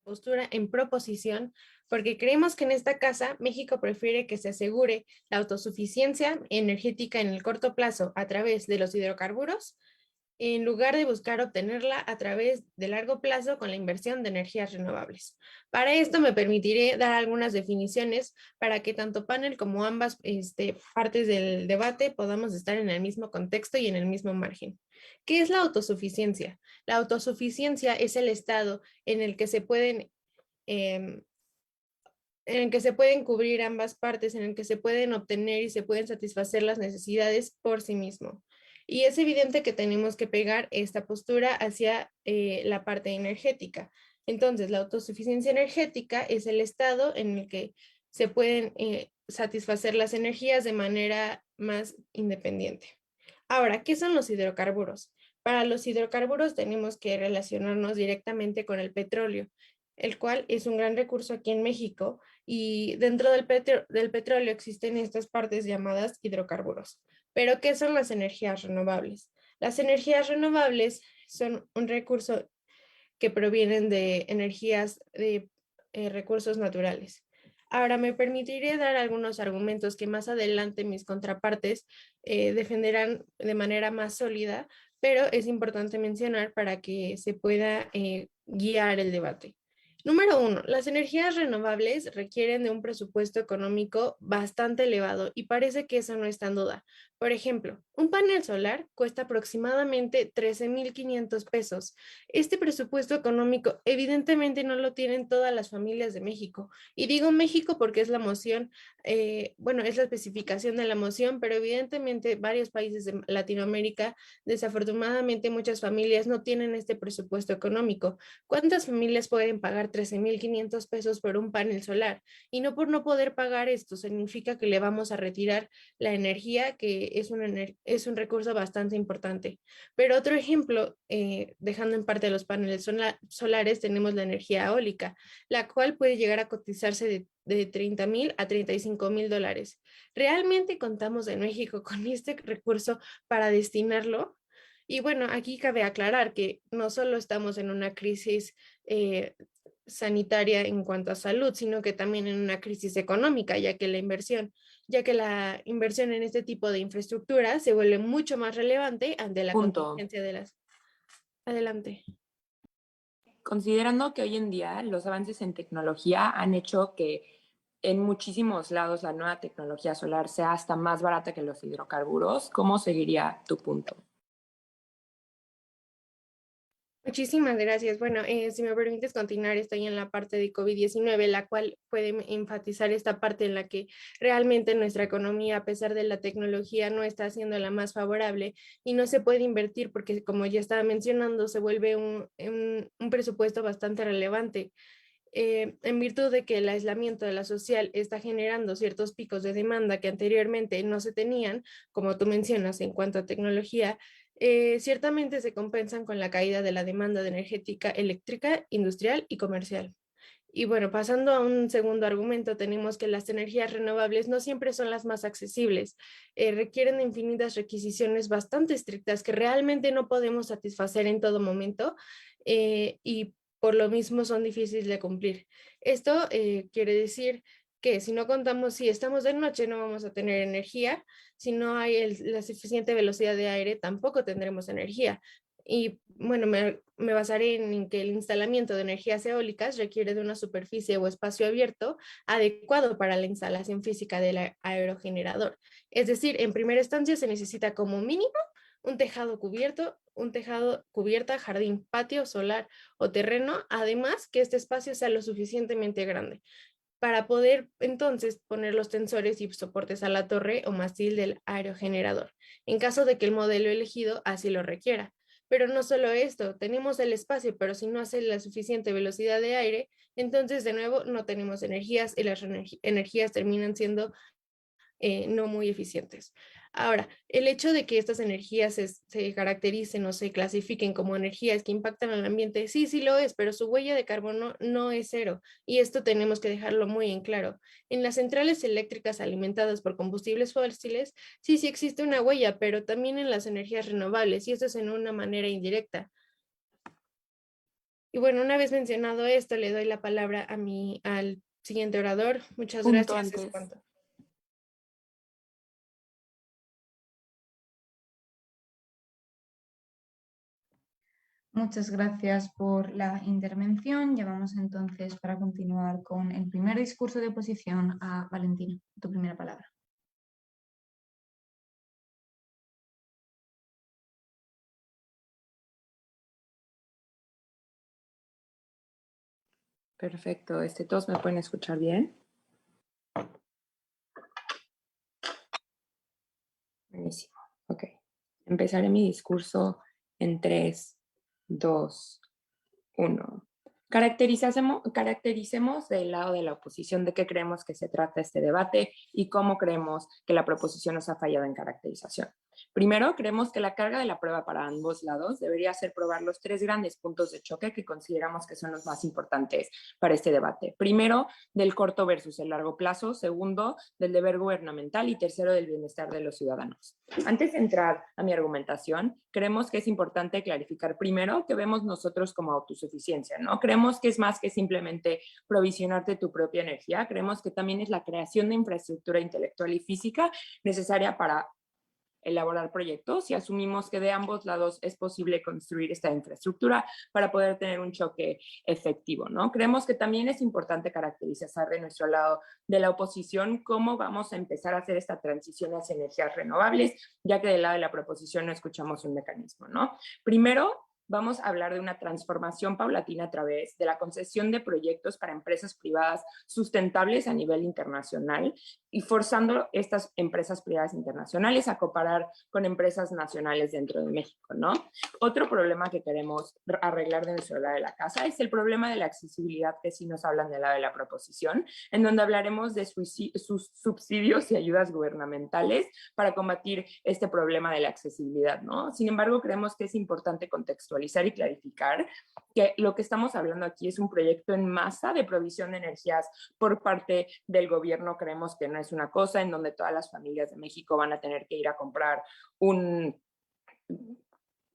postura en proposición, porque creemos que en esta casa México prefiere que se asegure la autosuficiencia energética en el corto plazo a través de los hidrocarburos, en lugar de buscar obtenerla a través de largo plazo con la inversión de energías renovables. Para esto me permitiré dar algunas definiciones para que tanto panel como ambas partes del debate podamos estar en el mismo contexto y en el mismo margen. ¿Qué es la autosuficiencia? La autosuficiencia es el estado en el que se pueden eh, en el que se pueden cubrir ambas partes, en el que se pueden obtener y se pueden satisfacer las necesidades por sí mismo. Y es evidente que tenemos que pegar esta postura hacia la parte energética. Entonces, la autosuficiencia energética es el estado en el que se pueden satisfacer las energías de manera más independiente. Ahora, ¿qué son los hidrocarburos? Para los hidrocarburos tenemos que relacionarnos directamente con el petróleo, el cual es un gran recurso aquí en México y dentro del petróleo existen estas partes llamadas hidrocarburos. Pero, ¿qué son las energías renovables? Las energías renovables son un recurso que provienen de energías de recursos naturales. Ahora, me permitiré dar algunos argumentos que más adelante mis contrapartes defenderán de manera más sólida, pero es importante mencionar para que se pueda guiar el debate. Número uno, las energías renovables requieren de un presupuesto económico bastante elevado y parece que eso no está en duda. Por ejemplo, un panel solar cuesta aproximadamente 13,500 pesos. Este presupuesto económico evidentemente no lo tienen todas las familias de México. Y digo México porque es la moción, bueno, es la especificación de la moción, pero evidentemente varios países de Latinoamérica, desafortunadamente muchas familias no tienen este presupuesto económico. ¿Cuántas familias pueden pagar 13,500 pesos por un panel solar? Y no por no poder pagar esto, significa que le vamos a retirar la energía, que es un recurso bastante importante. Pero otro ejemplo, dejando en parte los paneles solares, tenemos la energía eólica, la cual puede llegar a cotizarse de 30,000 a 35,000 dólares. ¿Realmente contamos en México con este recurso para destinarlo? Y bueno, aquí cabe aclarar que no solo estamos en una crisis eh, sanitaria en cuanto a salud, sino que también en una crisis económica, ya que la inversión en este tipo de infraestructura se vuelve mucho más relevante ante la Punto. contingencia de las... Adelante. Considerando que hoy en día los avances en tecnología han hecho que en muchísimos lados la nueva tecnología solar sea hasta más barata que los hidrocarburos, ¿cómo seguiría tu punto? Muchísimas gracias. Bueno, si me permites continuar, estoy en la parte de COVID-19, la cual puede enfatizar esta parte en la que realmente nuestra economía, a pesar de la tecnología, no está siendo la más favorable y no se puede invertir porque, como ya estaba mencionando, se vuelve un presupuesto bastante relevante. En virtud de que el aislamiento de la social está generando ciertos picos de demanda que anteriormente no se tenían, como tú mencionas en cuanto a tecnología, ciertamente se compensan con la caída de la demanda de energética eléctrica, industrial y comercial. Y bueno, pasando a un segundo argumento, tenemos que las energías renovables no siempre son las más accesibles, requieren de infinitas requisiciones bastante estrictas que realmente no podemos satisfacer en todo momento y por lo mismo son difíciles de cumplir. Esto quiere decir que si no contamos, si estamos de noche no vamos a tener energía, si no hay la suficiente velocidad de aire tampoco tendremos energía. Y bueno, me basaré en que el instalamiento de energías eólicas requiere de una superficie o espacio abierto adecuado para la instalación física del aerogenerador. Es decir, en primera instancia se necesita como mínimo un tejado cubierto, un tejado cubierta, jardín, patio, solar o terreno, además que este espacio sea lo suficientemente grande para poder entonces poner los tensores y soportes a la torre o mástil del aerogenerador, en caso de que el modelo elegido así lo requiera. Pero no solo esto, tenemos el espacio, pero si no hace la suficiente velocidad de aire, entonces de nuevo no tenemos energías y las energías terminan siendo no muy eficientes. Ahora, el hecho de que estas energías se caractericen o se clasifiquen como energías que impactan al ambiente, sí, sí lo es, pero su huella de carbono no es cero. Y esto tenemos que dejarlo muy en claro. En las centrales eléctricas alimentadas por combustibles fósiles, sí, sí existe una huella, pero también en las energías renovables, y esto es en una manera indirecta. Y bueno, una vez mencionado esto, le doy la palabra al siguiente orador. Muchas Punto gracias. Es antes. cuanto. Muchas gracias por la intervención. Ya vamos entonces para continuar con el primer discurso de oposición a Valentina. Tu primera palabra. Perfecto. ¿Todos me pueden escuchar bien? Buenísimo. Ok. Empezaré mi discurso en 3, 2, 1. Caractericemos del lado de la oposición de qué creemos que se trata este debate y cómo creemos que la proposición nos ha fallado en caracterización. Primero, creemos que la carga de la prueba para ambos lados debería ser probar los 3 grandes puntos de choque que consideramos que son los más importantes para este debate. Primero, del corto versus el largo plazo. Segundo, del deber gubernamental. Y tercero, del bienestar de los ciudadanos. Antes de entrar a mi argumentación, creemos que es importante clarificar primero que vemos nosotros como autosuficiencia, ¿no? Creemos que es más que simplemente provisionarte tu propia energía. Creemos que también es la creación de infraestructura intelectual y física necesaria para elaborar proyectos y asumimos que de ambos lados es posible construir esta infraestructura para poder tener un choque efectivo, ¿no? Creemos que también es importante caracterizar de nuestro lado de la oposición cómo vamos a empezar a hacer esta transición hacia energías renovables, ya que del lado de la proposición no escuchamos un mecanismo, ¿no? Primero, vamos a hablar de una transformación paulatina a través de la concesión de proyectos para empresas privadas sustentables a nivel internacional y forzando estas empresas privadas internacionales a cooperar con empresas nacionales dentro de México, ¿no? Otro problema que queremos arreglar de nuestro lado de la casa es el problema de la accesibilidad que sí nos hablan del lado de la proposición, en donde hablaremos de sus subsidios y ayudas gubernamentales para combatir este problema de la accesibilidad, ¿no? Sin embargo, creemos que es importante contextualizar y clarificar que lo que estamos hablando aquí es un proyecto en masa de provisión de energías por parte del gobierno. Creemos que no es una cosa en donde todas las familias de México van a tener que ir a comprar un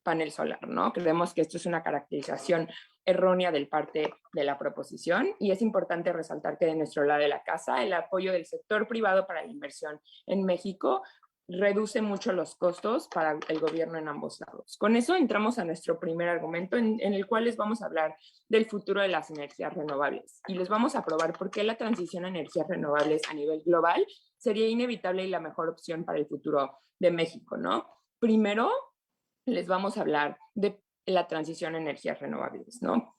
panel solar, ¿no? Creemos que esto es una caracterización errónea del parte de la proposición y es importante resaltar que de nuestro lado de la casa el apoyo del sector privado para la inversión en México reduce mucho los costos para el gobierno en ambos lados. Con eso entramos a nuestro primer argumento en el cual les vamos a hablar del futuro de las energías renovables y les vamos a probar por qué la transición a energías renovables a nivel global sería inevitable y la mejor opción para el futuro de México, ¿no? Primero, les vamos a hablar de la transición a energías renovables, ¿no?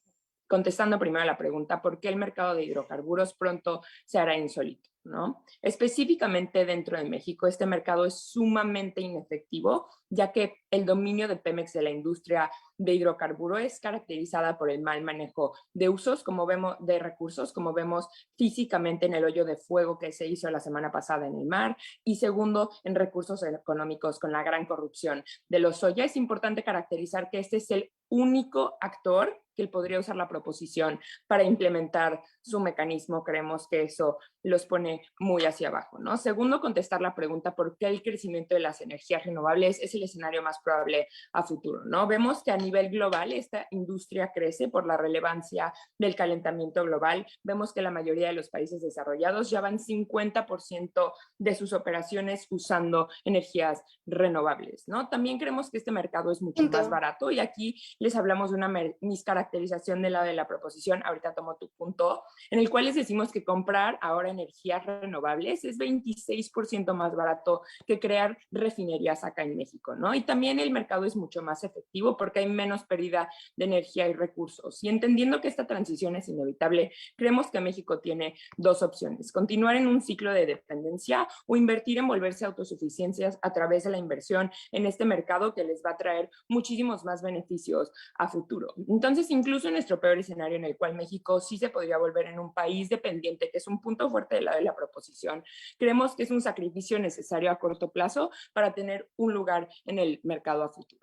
Contestando primero a la pregunta, ¿por qué el mercado de hidrocarburos pronto se hará insólito? ¿No? Específicamente dentro de México, este mercado es sumamente inefectivo, ya que el dominio de Pemex de la industria de hidrocarburo es caracterizada por el mal manejo de usos, como vemos, de recursos, como vemos físicamente en el hoyo de fuego que se hizo la semana pasada en el mar, y segundo, en recursos económicos con la gran corrupción de los Lozoya. Es importante caracterizar que este es el único actor que él podría usar la proposición para implementar su mecanismo. Creemos que eso los pone muy hacia abajo, ¿no? Segundo, contestar la pregunta por qué el crecimiento de las energías renovables es el escenario más probable a futuro, ¿no? Vemos que a nivel global esta industria crece por la relevancia del calentamiento global. Vemos que la mayoría de los países desarrollados ya van 50% de sus operaciones usando energías renovables, ¿no? También creemos que este mercado es mucho más barato y aquí les hablamos de una miscaracterización del lado de la proposición, ahorita tomo tu punto, en el cual les decimos que comprar ahora energías renovables es 26% más barato que crear refinerías acá en México, ¿no? Y también el mercado es mucho más efectivo porque hay menos pérdida de energía y recursos. Y entendiendo que esta transición es inevitable, creemos que México tiene dos opciones: continuar en un ciclo de dependencia o invertir en volverse autosuficiencias a través de la inversión en este mercado que les va a traer muchísimos más beneficios a futuro. Entonces, incluso en nuestro peor escenario, en el cual México sí se podría volver en un país dependiente, que es un punto fuerte de la proposición, creemos que es un sacrificio necesario a corto plazo para tener un lugar en el mercado a futuro.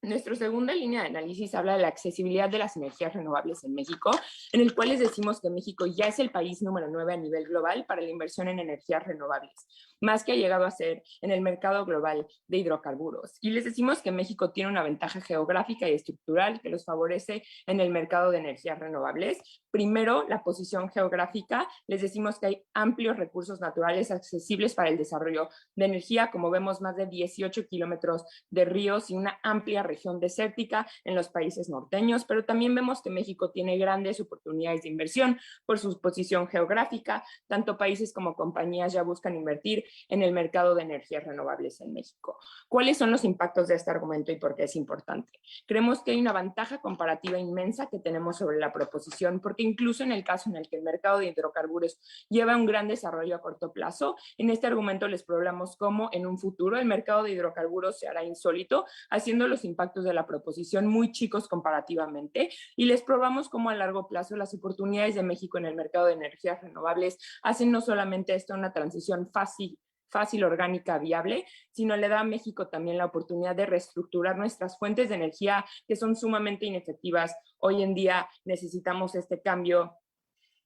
Nuestra segunda línea de análisis habla de la accesibilidad de las energías renovables en México, en el cual les decimos que México ya es el país número 9 a nivel global para la inversión en energías renovables, más que ha llegado a ser en el mercado global de hidrocarburos. Y les decimos que México tiene una ventaja geográfica y estructural que los favorece en el mercado de energías renovables. Primero, la posición geográfica. Les decimos que hay amplios recursos naturales accesibles para el desarrollo de energía, como vemos, más de 18 kilómetros de ríos y una amplia región desértica en los países norteños, pero también vemos que México tiene grandes oportunidades de inversión por su posición geográfica. Tanto países como compañías ya buscan invertir en el mercado de energías renovables en México. ¿Cuáles son los impactos de este argumento y por qué es importante? Creemos que hay una ventaja comparativa inmensa que tenemos sobre la proposición, porque incluso en el caso en el que el mercado de hidrocarburos lleva un gran desarrollo a corto plazo, en este argumento les probamos cómo en un futuro el mercado de hidrocarburos se hará insólito, haciendo los impactos de la proposición muy chicos comparativamente, y les probamos cómo a largo plazo las oportunidades de México en el mercado de energías renovables hacen no solamente esto una transición fácil, orgánica, viable, sino le da a México también la oportunidad de reestructurar nuestras fuentes de energía que son sumamente inefectivas. Hoy en día necesitamos este cambio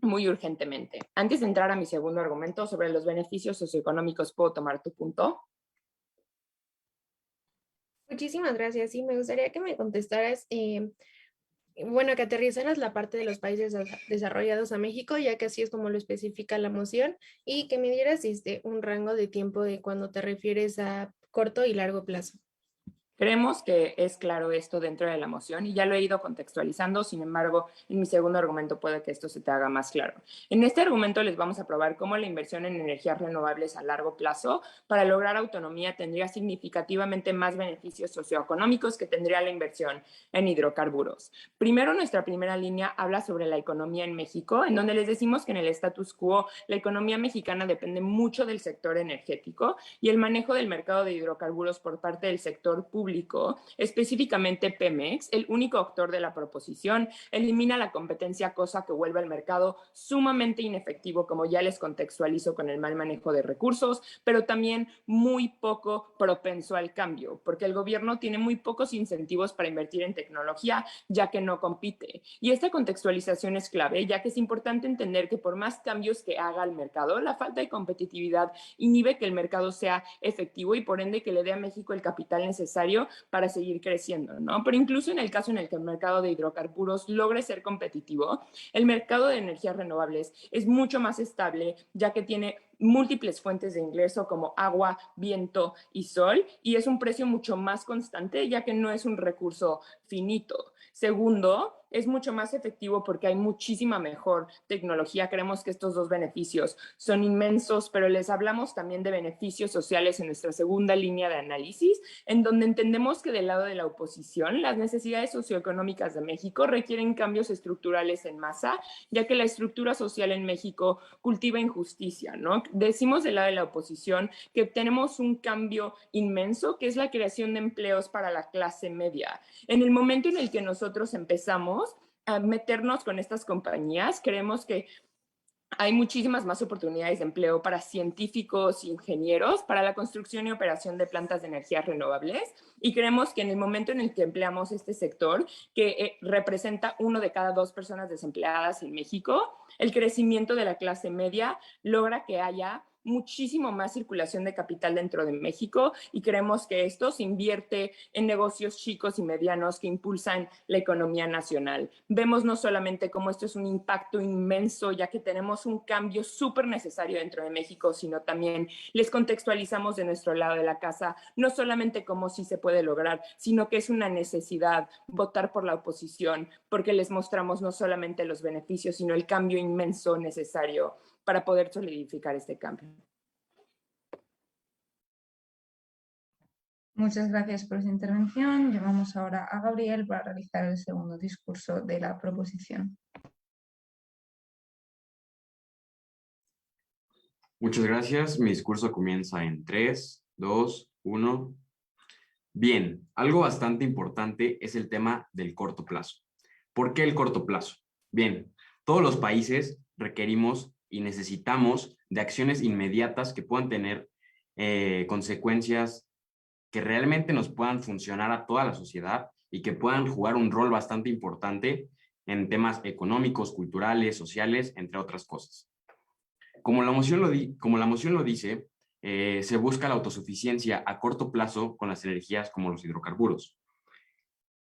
muy urgentemente. Antes de entrar a mi segundo argumento sobre los beneficios socioeconómicos, ¿puedo tomar tu punto? Muchísimas gracias. Sí, me gustaría que me contestaras, bueno, que aterrizaras la parte de los países desarrollados a México, ya que así es como lo especifica la moción, y que me dieras un rango de tiempo de cuando te refieres a corto y largo plazo. Creemos que es claro esto dentro de la moción y ya lo he ido contextualizando, sin embargo, en mi segundo argumento puede que esto se te haga más claro. En este argumento les vamos a probar cómo la inversión en energías renovables a largo plazo para lograr autonomía tendría significativamente más beneficios socioeconómicos que tendría la inversión en hidrocarburos. Primero, nuestra primera línea habla sobre la economía en México, en donde les decimos que en el status quo la economía mexicana depende mucho del sector energético y el manejo del mercado de hidrocarburos por parte del sector público, específicamente Pemex, el único actor de la proposición, elimina la competencia, cosa que vuelve al mercado sumamente inefectivo, como ya les contextualizo, con el mal manejo de recursos, pero también muy poco propenso al cambio, porque el gobierno tiene muy pocos incentivos para invertir en tecnología, ya que no compite. Y esta contextualización es clave, ya que es importante entender que por más cambios que haga el mercado, la falta de competitividad inhibe que el mercado sea efectivo y por ende que le dé a México el capital necesario para seguir creciendo, ¿no? Pero incluso en el caso en el que el mercado de hidrocarburos logre ser competitivo, el mercado de energías renovables es mucho más estable, ya que tiene múltiples fuentes de ingreso como agua, viento y sol, y es un precio mucho más constante, ya que no es un recurso finito. Segundo, es mucho más efectivo porque hay muchísima mejor tecnología. Creemos que estos dos beneficios son inmensos, pero les hablamos también de beneficios sociales en nuestra segunda línea de análisis, en donde entendemos que del lado de la oposición, las necesidades socioeconómicas de México requieren cambios estructurales en masa, ya que la estructura social en México cultiva injusticia, ¿no? Decimos del lado de la oposición que tenemos un cambio inmenso, que es la creación de empleos para la clase media. En el momento en el que nosotros empezamos a meternos con estas compañías, creemos que hay muchísimas más oportunidades de empleo para científicos e ingenieros para la construcción y operación de plantas de energías renovables, y creemos que en el momento en el que empleamos este sector, que representa 1 de cada 2 personas desempleadas en México, el crecimiento de la clase media logra que haya muchísimo más circulación de capital dentro de México, y creemos que esto se invierte en negocios chicos y medianos que impulsan la economía nacional. Vemos no solamente cómo esto es un impacto inmenso, ya que tenemos un cambio súper necesario dentro de México, sino también les contextualizamos de nuestro lado de la casa, no solamente cómo sí se puede lograr, sino que es una necesidad votar por la oposición, porque les mostramos no solamente los beneficios, sino el cambio inmenso necesario para poder solidificar este cambio. Muchas gracias por su intervención. Llamamos ahora a Gabriel para realizar el segundo discurso de la proposición. Muchas gracias. Mi discurso comienza en 3, 2, 1. Bien, algo bastante importante es el tema del corto plazo. ¿Por qué el corto plazo? Bien, todos los países requerimos y necesitamos de acciones inmediatas que puedan tener consecuencias que realmente nos puedan funcionar a toda la sociedad y que puedan jugar un rol bastante importante en temas económicos, culturales, sociales, entre otras cosas. Como la moción lo dice, se busca la autosuficiencia a corto plazo con las energías como los hidrocarburos.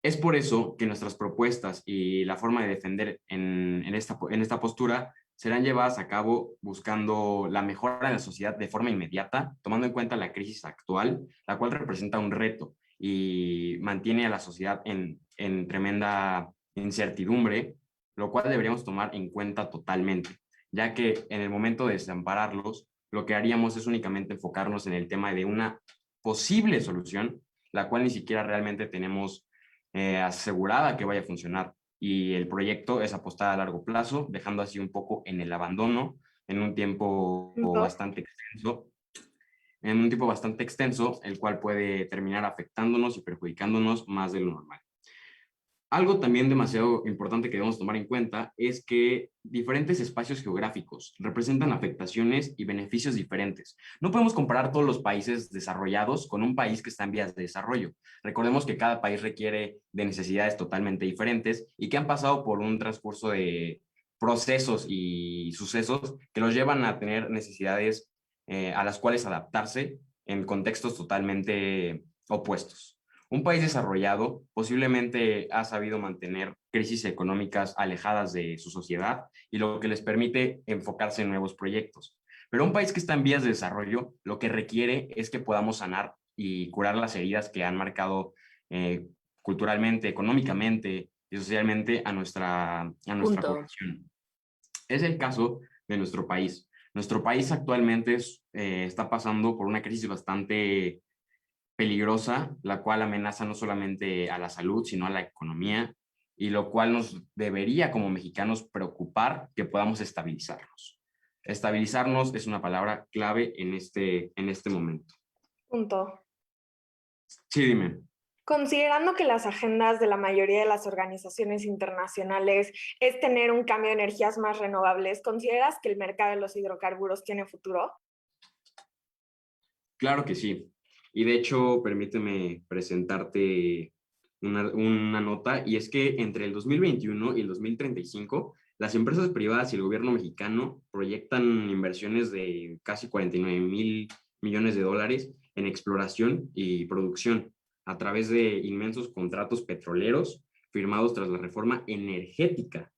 Es por eso que nuestras propuestas y la forma de defender en esta postura serán llevadas a cabo buscando la mejora de la sociedad de forma inmediata, tomando en cuenta la crisis actual, la cual representa un reto y mantiene a la sociedad en tremenda incertidumbre, lo cual deberíamos tomar en cuenta totalmente, ya que en el momento de desampararlos, lo que haríamos es únicamente enfocarnos en el tema de una posible solución, la cual ni siquiera realmente tenemos asegurada que vaya a funcionar. Y el proyecto es apostar a largo plazo, dejando así un poco en el abandono en un tiempo bastante extenso, el cual puede terminar afectándonos y perjudicándonos más de lo normal. Algo también demasiado importante que debemos tomar en cuenta es que diferentes espacios geográficos representan afectaciones y beneficios diferentes. No podemos comparar todos los países desarrollados con un país que está en vías de desarrollo. Recordemos que cada país requiere de necesidades totalmente diferentes y que han pasado por un transcurso de procesos y sucesos que los llevan a tener necesidades a las cuales adaptarse en contextos totalmente opuestos. Un país desarrollado posiblemente ha sabido mantener crisis económicas alejadas de su sociedad y lo que les permite enfocarse en nuevos proyectos. Pero un país que está en vías de desarrollo, lo que requiere es que podamos sanar y curar las heridas que han marcado culturalmente, económicamente y socialmente a nuestra población. Es el caso de nuestro país. Nuestro país actualmente está pasando por una crisis bastante peligrosa, la cual amenaza no solamente a la salud, sino a la economía, y lo cual nos debería como mexicanos preocupar que podamos estabilizarnos. Estabilizarnos es una palabra clave en este momento. Punto. Sí, dime. Considerando que las agendas de la mayoría de las organizaciones internacionales es tener un cambio de energías más renovables, ¿consideras que el mercado de los hidrocarburos tiene futuro? Claro que sí. Y de hecho, permíteme presentarte una nota, y es que entre el 2021 y el 2035, las empresas privadas y el gobierno mexicano proyectan inversiones de casi 49,000 millones de dólares en exploración y producción a través de inmensos contratos petroleros firmados tras la reforma energética.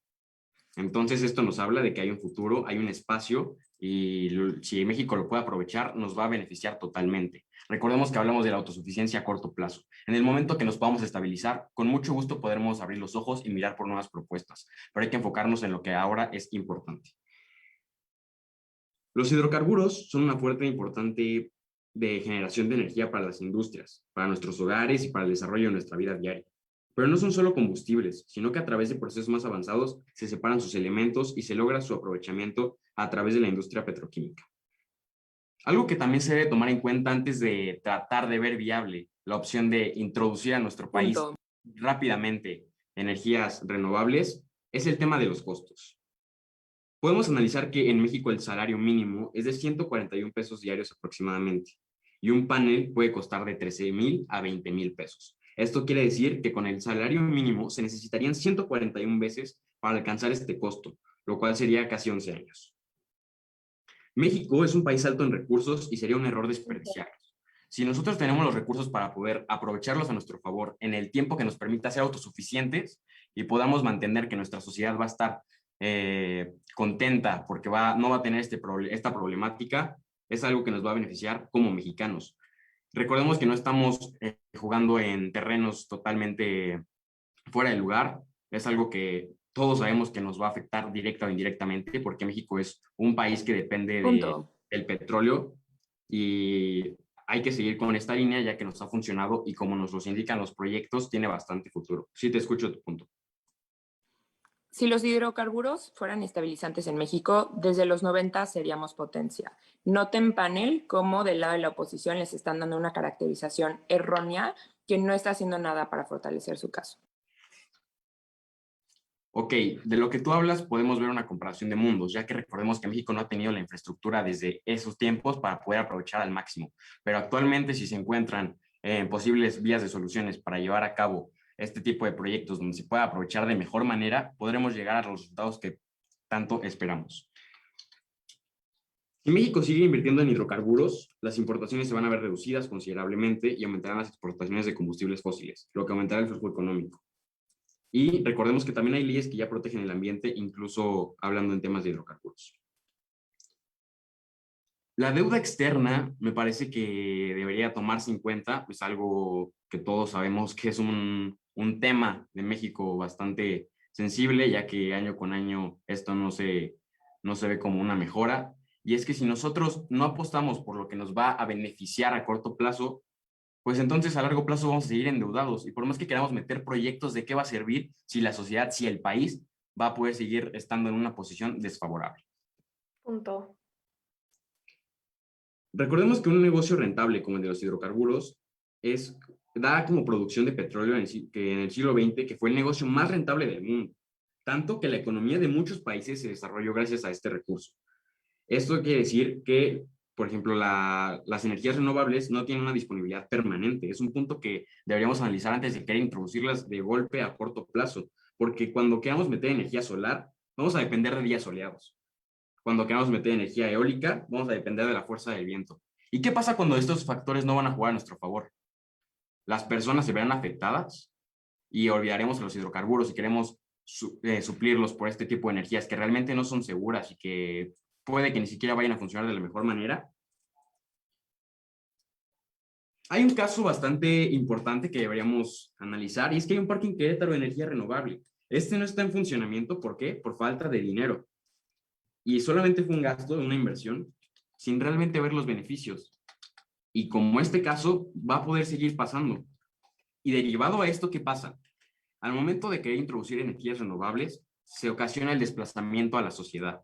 Entonces, esto nos habla de que hay un futuro, hay un espacio, y si México lo puede aprovechar, nos va a beneficiar totalmente. Recordemos que hablamos de la autosuficiencia a corto plazo. En el momento que nos podamos estabilizar, con mucho gusto podremos abrir los ojos y mirar por nuevas propuestas, pero hay que enfocarnos en lo que ahora es importante. Los hidrocarburos son una fuente importante de generación de energía para las industrias, para nuestros hogares y para el desarrollo de nuestra vida diaria. Pero no son solo combustibles, sino que a través de procesos más avanzados se separan sus elementos y se logra su aprovechamiento a través de la industria petroquímica. Algo que también se debe tomar en cuenta antes de tratar de ver viable la opción de introducir a nuestro país rápidamente energías renovables es el tema de los costos. Podemos analizar que en México el salario mínimo es de 141 pesos diarios aproximadamente, y un panel puede costar de 13,000 a 20,000 pesos. Esto quiere decir que con el salario mínimo se necesitarían 141 veces para alcanzar este costo, lo cual sería casi 11 años. México es un país alto en recursos y sería un error desperdiciarlos. Si nosotros tenemos los recursos para poder aprovecharlos a nuestro favor en el tiempo que nos permita ser autosuficientes y podamos mantener que nuestra sociedad va a estar contenta porque no va a tener esta problemática, es algo que nos va a beneficiar como mexicanos. Recordemos que no estamos jugando en terrenos totalmente fuera de lugar, es algo que todos sabemos que nos va a afectar directa o indirectamente porque México es un país que depende del petróleo, y hay que seguir con esta línea ya que nos ha funcionado y como nos los indican los proyectos, tiene bastante futuro. Sí, te escucho tu punto. Si los hidrocarburos fueran estabilizantes en México, desde los 90 seríamos potencia. Noten panel cómo del lado de la oposición les están dando una caracterización errónea que no está haciendo nada para fortalecer su caso. Ok, de lo que tú hablas podemos ver una comparación de mundos, ya que recordemos que México no ha tenido la infraestructura desde esos tiempos para poder aprovechar al máximo. Pero actualmente si se encuentran posibles vías de soluciones para llevar a cabo este tipo de proyectos donde se pueda aprovechar de mejor manera, podremos llegar a los resultados que tanto esperamos. Si México sigue invirtiendo en hidrocarburos, las importaciones se van a ver reducidas considerablemente y aumentarán las exportaciones de combustibles fósiles, lo que aumentará el flujo económico. Y recordemos que también hay leyes que ya protegen el ambiente, incluso hablando en temas de hidrocarburos. La deuda externa me parece que debería tomarse en cuenta, pues algo que todos sabemos que es un tema de México bastante sensible, ya que año con año esto no se ve como una mejora. Y es que si nosotros no apostamos por lo que nos va a beneficiar a corto plazo, pues entonces a largo plazo vamos a seguir endeudados. Y por más que queramos meter proyectos, ¿de qué va a servir si la sociedad, si el país va a poder seguir estando en una posición desfavorable? Punto. Recordemos que un negocio rentable como el de los hidrocarburos da como producción de petróleo que en el siglo XX, que fue el negocio más rentable del mundo, tanto que la economía de muchos países se desarrolló gracias a este recurso. Esto quiere decir que, por ejemplo, las energías renovables no tienen una disponibilidad permanente. Es un punto que deberíamos analizar antes de querer introducirlas de golpe a corto plazo, porque cuando queramos meter energía solar, vamos a depender de días soleados. Cuando queramos meter energía eólica, vamos a depender de la fuerza del viento. ¿Y qué pasa cuando estos factores no van a jugar a nuestro favor? Las personas se verán afectadas y olvidaremos los hidrocarburos y queremos suplirlos por este tipo de energías que realmente no son seguras y que puede que ni siquiera vayan a funcionar de la mejor manera. Hay un caso bastante importante que deberíamos analizar y es que hay un parque en Querétaro de energía renovable. Este no está en funcionamiento, ¿por qué? Por falta de dinero. Y solamente fue un gasto de una inversión sin realmente ver los beneficios. Y como este caso va a poder seguir pasando. Y derivado a esto, ¿qué pasa? Al momento de querer introducir energías renovables, se ocasiona el desplazamiento a la sociedad.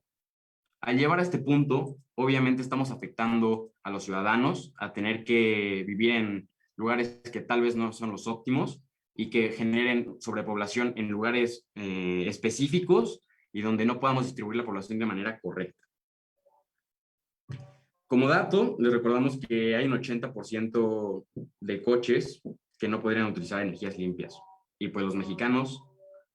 Al llevar a este punto, obviamente estamos afectando a los ciudadanos a tener que vivir en lugares que tal vez no son los óptimos y que generen sobrepoblación en lugares específicos y donde no podamos distribuir la población de manera correcta. Como dato, les recordamos que hay un 80% de coches que no podrían utilizar energías limpias. Y pues los mexicanos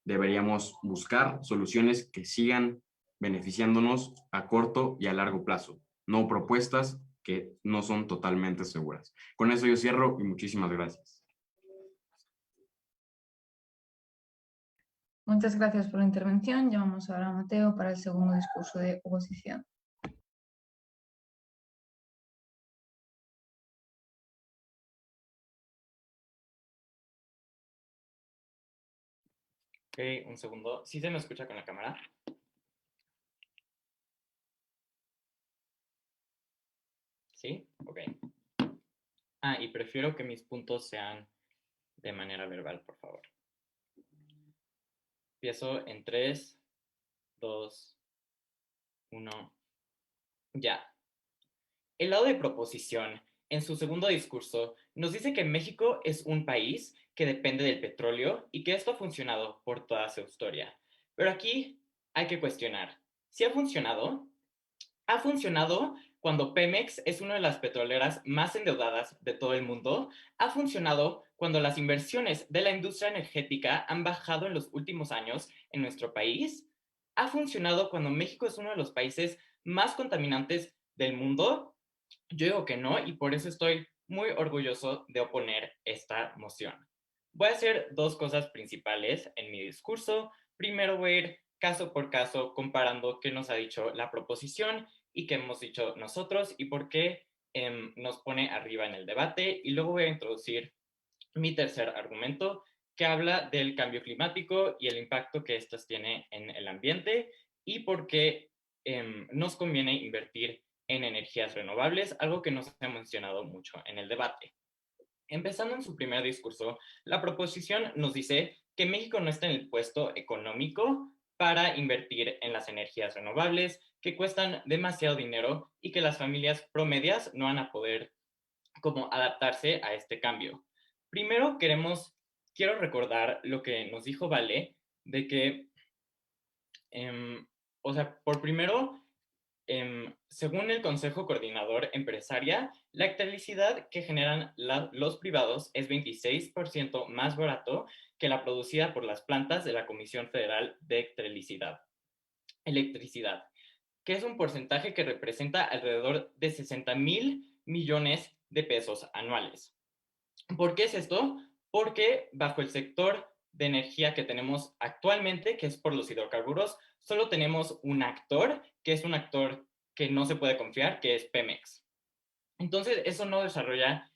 deberíamos buscar soluciones que sigan beneficiándonos a corto y a largo plazo, no propuestas que no son totalmente seguras. Con eso yo cierro y muchísimas gracias. Muchas gracias por la intervención. Llamamos ahora a Mateo para el segundo discurso de oposición. Ok, un segundo. ¿Sí se me escucha con la cámara? ¿Sí? Ok. Y prefiero que mis puntos sean de manera verbal, por favor. Empiezo en 3, 2, 1. Ya. El lado de proposición, en su segundo discurso, nos dice que México es un país que depende del petróleo y que esto ha funcionado por toda su historia. Pero aquí hay que cuestionar. ¿Si ha funcionado? Ha funcionado cuando Pemex es una de las petroleras más endeudadas de todo el mundo. Ha funcionado cuando las inversiones de la industria energética han bajado en los últimos años en nuestro país. Ha funcionado cuando México es uno de los países más contaminantes del mundo. Yo digo que no y por eso estoy muy orgulloso de oponer esta moción. Voy a hacer dos cosas principales en mi discurso. Primero voy a ir caso por caso comparando qué nos ha dicho la proposición y qué hemos dicho nosotros y por qué nos pone arriba en el debate. Y luego voy a introducir mi tercer argumento que habla del cambio climático y el impacto que estos tiene en el ambiente y por qué nos conviene invertir en energías renovables, algo que no se ha mencionado mucho en el debate. Empezando en su primer discurso, la proposición nos dice que México no está en el puesto económico para invertir en las energías renovables, que cuestan demasiado dinero y que las familias promedias no van a poder como adaptarse a este cambio. Primero quiero recordar lo que nos dijo Vale, de que, o sea, por primero, según el Consejo Coordinador Empresaria, la electricidad que generan los privados es 26% más barato que la producida por las plantas de la Comisión Federal de Electricidad, que es un porcentaje que representa alrededor de 60,000 millones de pesos anuales. ¿Por qué es esto? Porque bajo el sector de energía que tenemos actualmente, que es por los hidrocarburos, solo tenemos un actor, que es un actor que no se puede confiar, que es Pemex. Entonces, eso no desarrolla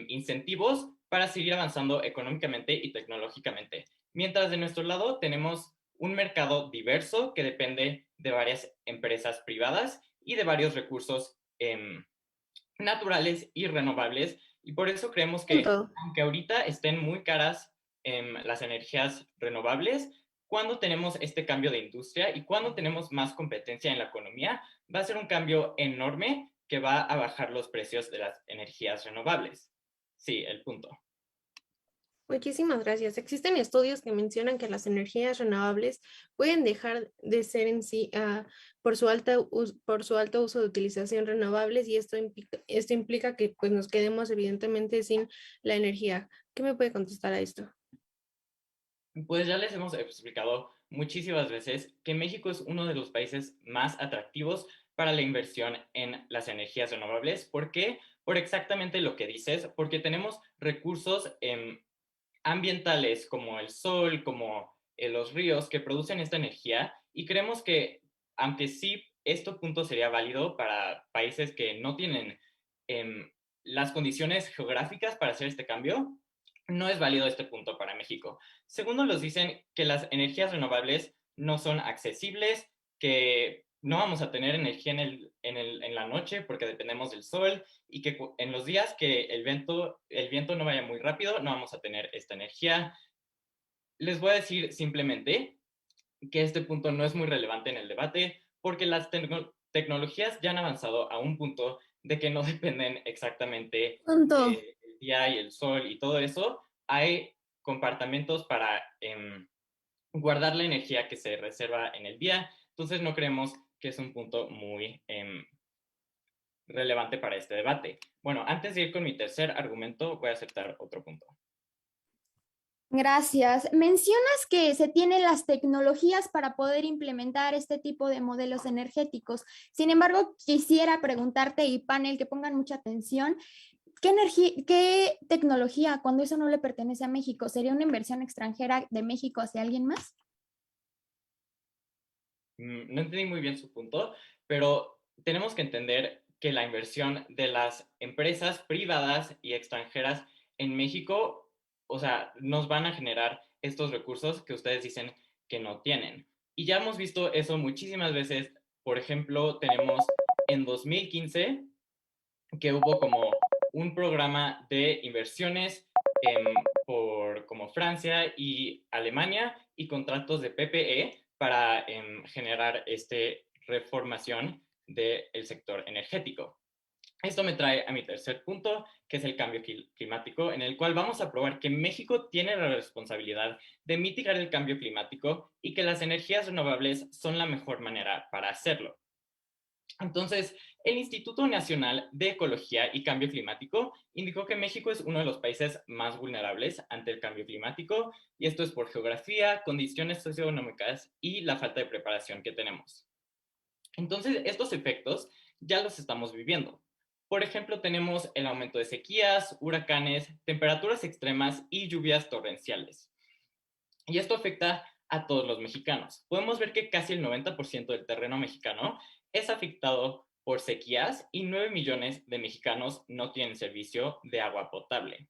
incentivos para seguir avanzando económicamente y tecnológicamente. Mientras de nuestro lado tenemos un mercado diverso que depende de varias empresas privadas y de varios recursos naturales y renovables. Y por eso creemos que, Punto. aunque ahorita estén muy caras las energías renovables, cuando tenemos este cambio de industria y cuando tenemos más competencia en la economía, va a ser un cambio enorme que va a bajar los precios de las energías renovables. Sí, el punto. Muchísimas gracias. Existen estudios que mencionan que las energías renovables pueden dejar de ser en sí por su por su alto uso de utilización renovables y esto implica que pues, nos quedemos evidentemente sin la energía. ¿Qué me puede contestar a esto? Pues ya les hemos explicado muchísimas veces que México es uno de los países más atractivos para la inversión en las energías renovables. ¿Por qué? Por exactamente lo que dices, porque tenemos recursos ambientales como el sol, como los ríos que producen esta energía y creemos que, aunque sí, este punto sería válido para países que no tienen em, las condiciones geográficas para hacer este cambio, no es válido este punto para México. Segundo, nos dicen que las energías renovables no son accesibles, que no vamos a tener energía en la noche porque dependemos del sol y que en los días que el viento no vaya muy rápido, no vamos a tener esta energía. Les voy a decir simplemente que este punto no es muy relevante en el debate porque las tecnologías ya han avanzado a un punto de que no dependen exactamente Punto. del día y el sol y todo eso. Hay compartimentos para guardar la energía que se reserva en el día, entonces no creemos que es un punto muy relevante para este debate. Bueno, antes de ir con mi tercer argumento, voy a aceptar otro punto. Gracias. Mencionas que se tienen las tecnologías para poder implementar este tipo de modelos energéticos. Sin embargo, quisiera preguntarte y panel que pongan mucha atención, ¿qué tecnología, cuando eso no le pertenece a México, sería una inversión extranjera de México hacia alguien más? No entendí muy bien su punto, pero tenemos que entender que la inversión de las empresas privadas y extranjeras en México, o sea, nos van a generar estos recursos que ustedes dicen que no tienen. Y ya hemos visto eso muchísimas veces. Por ejemplo, tenemos en 2015 que hubo como un programa de inversiones por como Francia y Alemania y contratos de PPE para generar esta reformación del sector energético. Esto me trae a mi tercer punto, que es el cambio climático, en el cual vamos a probar que México tiene la responsabilidad de mitigar el cambio climático y que las energías renovables son la mejor manera para hacerlo. Entonces, el Instituto Nacional de Ecología y Cambio Climático indicó que México es uno de los países más vulnerables ante el cambio climático, y esto es por geografía, condiciones socioeconómicas y la falta de preparación que tenemos. Entonces, estos efectos ya los estamos viviendo. Por ejemplo, tenemos el aumento de sequías, huracanes, temperaturas extremas y lluvias torrenciales. Y esto afecta a todos los mexicanos. Podemos ver que casi el 90% del terreno mexicano es afectado por sequías y 9 millones de mexicanos no tienen servicio de agua potable.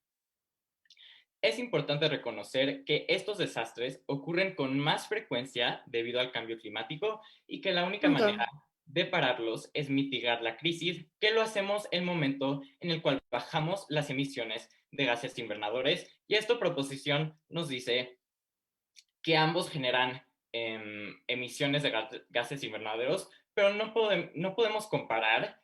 Es importante reconocer que estos desastres ocurren con más frecuencia debido al cambio climático y que la única Punto. manera de pararlos es mitigar la crisis, que lo hacemos en el momento en el cual bajamos las emisiones de gases invernadores. Y esta proposición nos dice que ambos generan emisiones de gases invernaderos, pero no podemos comparar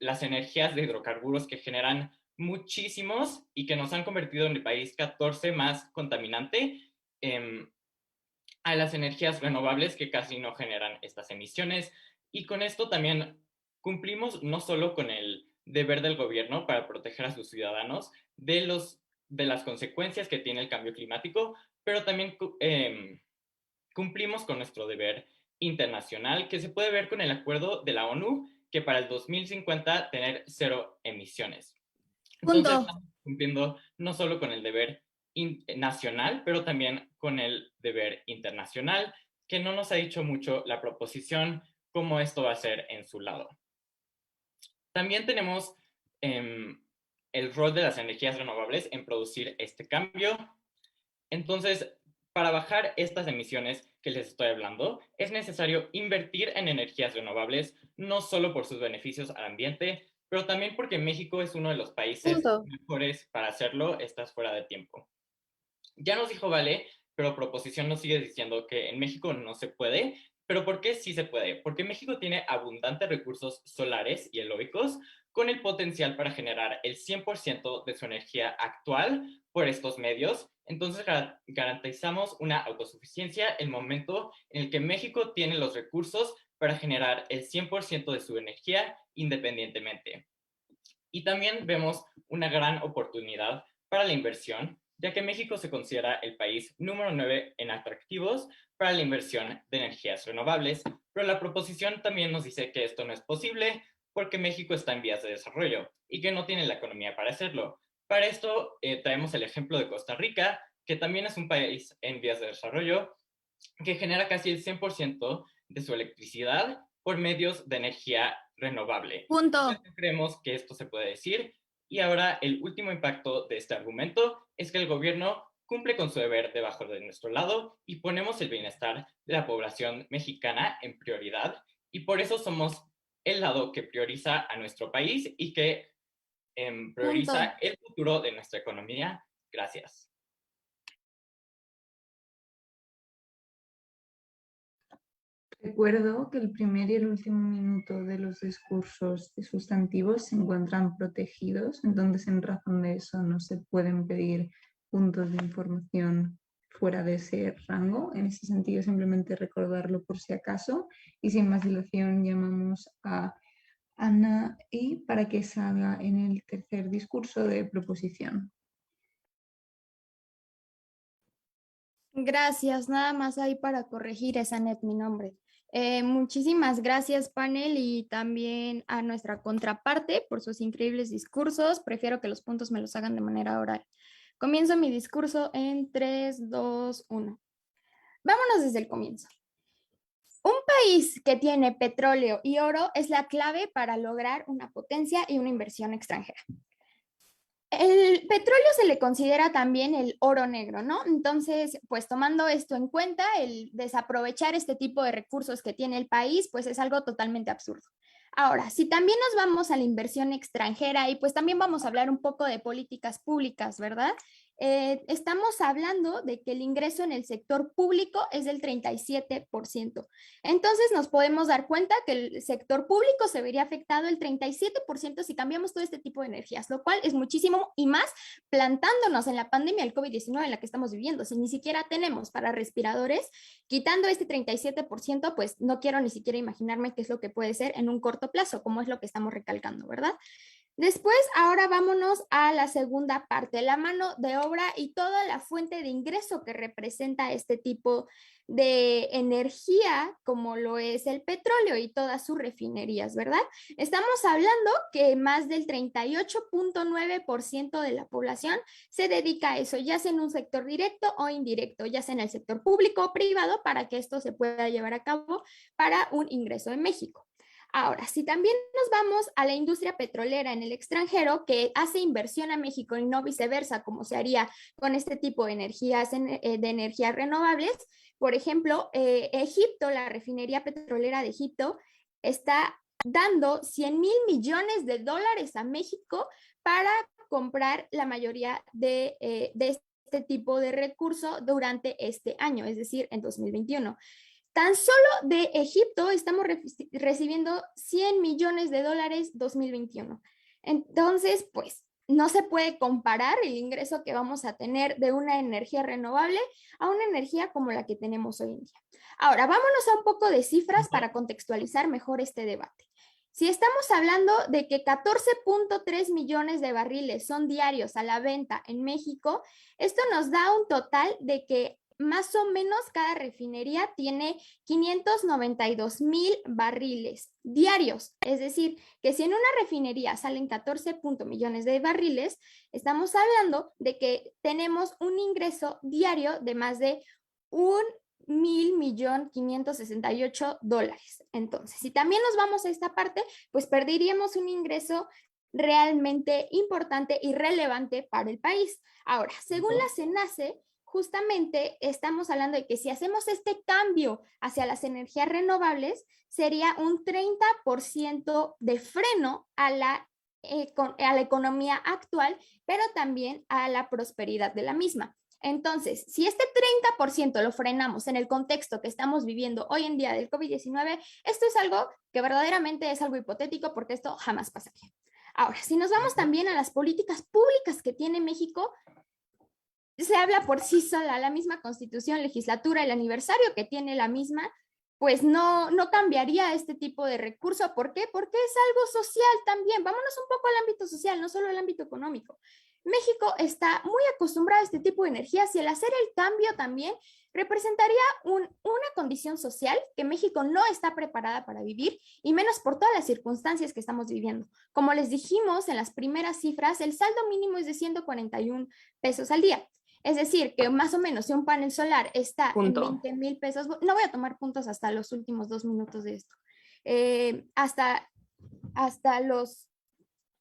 las energías de hidrocarburos que generan muchísimos y que nos han convertido en el país 14 más contaminante a las energías renovables que casi no generan estas emisiones. Y con esto también cumplimos no solo con el deber del gobierno para proteger a sus ciudadanos de las consecuencias que tiene el cambio climático, pero también cumplimos con nuestro deber internacional, que se puede ver con el acuerdo de la ONU, que para el 2050 tener cero emisiones. Entonces, Punto. estamos cumpliendo no solo con el deber nacional, pero también con el deber internacional, que no nos ha dicho mucho la proposición cómo esto va a ser en su lado. También tenemos el rol de las energías renovables en producir este cambio. Entonces, para bajar estas emisiones que les estoy hablando, es necesario invertir en energías renovables, no solo por sus beneficios al ambiente, pero también porque México es uno de los países Punto. mejores para hacerlo. Estás fuera de tiempo. Ya nos dijo Vale, pero proposición nos sigue diciendo que en México no se puede. ¿Pero por qué sí se puede? Porque México tiene abundantes recursos solares y eólicos con el potencial para generar el 100% de su energía actual por estos medios. Entonces garantizamos una autosuficiencia en el momento en el que México tiene los recursos para generar el 100% de su energía independientemente. Y también vemos una gran oportunidad para la inversión, ya que México se considera el país número 9 en atractivos para la inversión de energías renovables, pero la proposición también nos dice que esto no es posible porque México está en vías de desarrollo y que no tiene la economía para hacerlo. Para esto traemos el ejemplo de Costa Rica, que también es un país en vías de desarrollo, que genera casi el 100% de su electricidad por medios de energía renovable. Punto. Creemos que esto se puede decir. Y ahora el último impacto de este argumento es que el gobierno cumple con su deber debajo de nuestro lado y ponemos el bienestar de la población mexicana en prioridad, y por eso somos el lado que prioriza a nuestro país y que prioriza Punto. el futuro de nuestra economía. Gracias. Recuerdo que el primer y el último minuto de los discursos de sustantivos se encuentran protegidos, entonces en razón de eso no se pueden pedir puntos de información fuera de ese rango. En ese sentido, simplemente recordarlo por si acaso, y sin más dilación llamamos a Ana y para que salga en el tercer discurso de proposición. Gracias, nada más ahí para corregir, es Anet mi nombre. Muchísimas gracias, panel, y también a nuestra contraparte por sus increíbles discursos. Prefiero que los puntos me los hagan de manera oral. Comienzo mi discurso en 3, 2, 1. Vámonos desde el comienzo. Un país que tiene petróleo y oro es la clave para lograr una potencia y una inversión extranjera. El petróleo se le considera también el oro negro, ¿no? Entonces, pues tomando esto en cuenta, el desaprovechar este tipo de recursos que tiene el país, pues es algo totalmente absurdo. Ahora, si también nos vamos a la inversión extranjera y pues también vamos a hablar un poco de políticas públicas, ¿verdad? Estamos hablando de que el ingreso en el sector público es del 37%. Entonces nos podemos dar cuenta que el sector público se vería afectado el 37% si cambiamos todo este tipo de energías, lo cual es muchísimo, y más plantándonos en la pandemia del COVID-19 en la que estamos viviendo. Si ni siquiera tenemos para respiradores, quitando este 37%, pues no quiero ni siquiera imaginarme qué es lo que puede ser en un corto plazo, como es lo que estamos recalcando, ¿verdad? Después, ahora vámonos a la segunda parte, la mano de obra y toda la fuente de ingreso que representa este tipo de energía, como lo es el petróleo y todas sus refinerías, ¿verdad? Estamos hablando que más del 38.9% de la población se dedica a eso, ya sea en un sector directo o indirecto, ya sea en el sector público o privado, para que esto se pueda llevar a cabo para un ingreso en México. Ahora, si también nos vamos a la industria petrolera en el extranjero, que hace inversión a México y no viceversa, como se haría con este tipo de energías renovables, por ejemplo, Egipto, la refinería petrolera de Egipto, está dando 100,000 millones de dólares a México para comprar la mayoría de este tipo de recurso durante este año, es decir, en 2021. Tan solo de Egipto estamos recibiendo 100 millones de dólares 2021. Entonces, pues, no se puede comparar el ingreso que vamos a tener de una energía renovable a una energía como la que tenemos hoy en día. Ahora, vámonos a un poco de cifras para contextualizar mejor este debate. Si estamos hablando de que 14.3 millones de barriles son diarios a la venta en México, esto nos da un total de que más o menos cada refinería tiene 592,000 barriles diarios. Es decir, que si en una refinería salen 14 millones de barriles, estamos hablando de que tenemos un ingreso diario de más de $1,568,000. Entonces, si también nos vamos a esta parte, pues perderíamos un ingreso realmente importante y relevante para el país. Ahora, según la CENACE, justamente estamos hablando de que si hacemos este cambio hacia las energías renovables, sería un 30% de freno a la economía actual, pero también a la prosperidad de la misma. Entonces, si este 30% lo frenamos en el contexto que estamos viviendo hoy en día del COVID-19, esto es algo que verdaderamente es algo hipotético porque esto jamás pasaría. Ahora, si nos vamos también a las políticas públicas que tiene México, se habla por sí sola, la misma constitución, legislatura, el aniversario que tiene la misma, pues no cambiaría este tipo de recurso. ¿Por qué? Porque es algo social también. Vámonos un poco al ámbito social, no solo al ámbito económico. México está muy acostumbrado a este tipo de energías y el hacer el cambio también representaría una condición social que México no está preparada para vivir y menos por todas las circunstancias que estamos viviendo. Como les dijimos en las primeras cifras, el saldo mínimo es de 141 pesos al día. Es decir, que más o menos si un panel solar está en 20,000 pesos, no voy a tomar puntos hasta los últimos 2 minutos de esto, hasta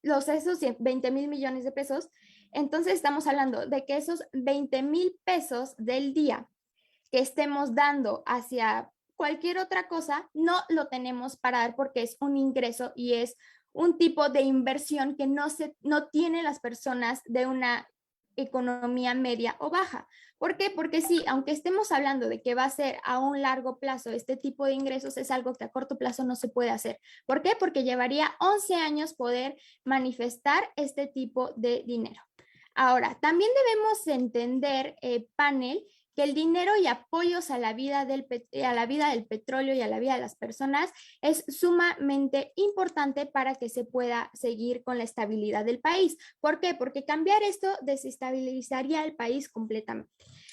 esos 20,000 millones de pesos, entonces estamos hablando de que esos 20,000 pesos del día que estemos dando hacia cualquier otra cosa, no lo tenemos para dar porque es un ingreso y es un tipo de inversión que no tienen las personas de una economía media o baja. ¿Por qué? Porque sí, aunque estemos hablando de que va a ser a un largo plazo este tipo de ingresos, es algo que a corto plazo no se puede hacer. ¿Por qué? Porque llevaría 11 años poder manifestar este tipo de dinero. Ahora, también debemos entender, panel, que el dinero y apoyos a la vida del petróleo y a la vida de las personas es sumamente importante para que se pueda seguir con la estabilidad del país. ¿Por qué? Porque cambiar esto desestabilizaría el país completamente.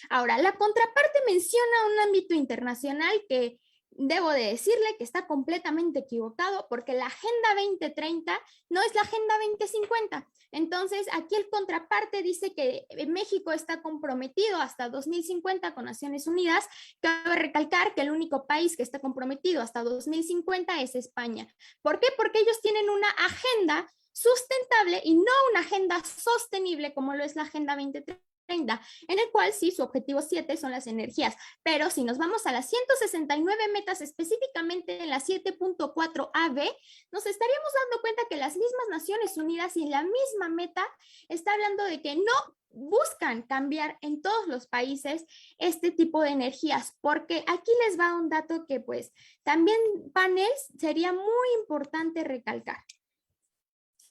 Ahora, la contraparte menciona un ámbito internacional que debo de decirle que está completamente equivocado porque la Agenda 2030 no es la Agenda 2050. Entonces, aquí el contraparte dice que México está comprometido hasta 2050 con Naciones Unidas. Cabe recalcar que el único país que está comprometido hasta 2050 es España. ¿Por qué? Porque ellos tienen una agenda sustentable y no una agenda sostenible como lo es la Agenda 2030. En el cual sí, su objetivo 7 son las energías, pero si nos vamos a las 169 metas, específicamente en la 7.4 AB, nos estaríamos dando cuenta que las mismas Naciones Unidas y la misma meta está hablando de que no buscan cambiar en todos los países este tipo de energías, porque aquí les va un dato que pues también, panel, sería muy importante recalcar.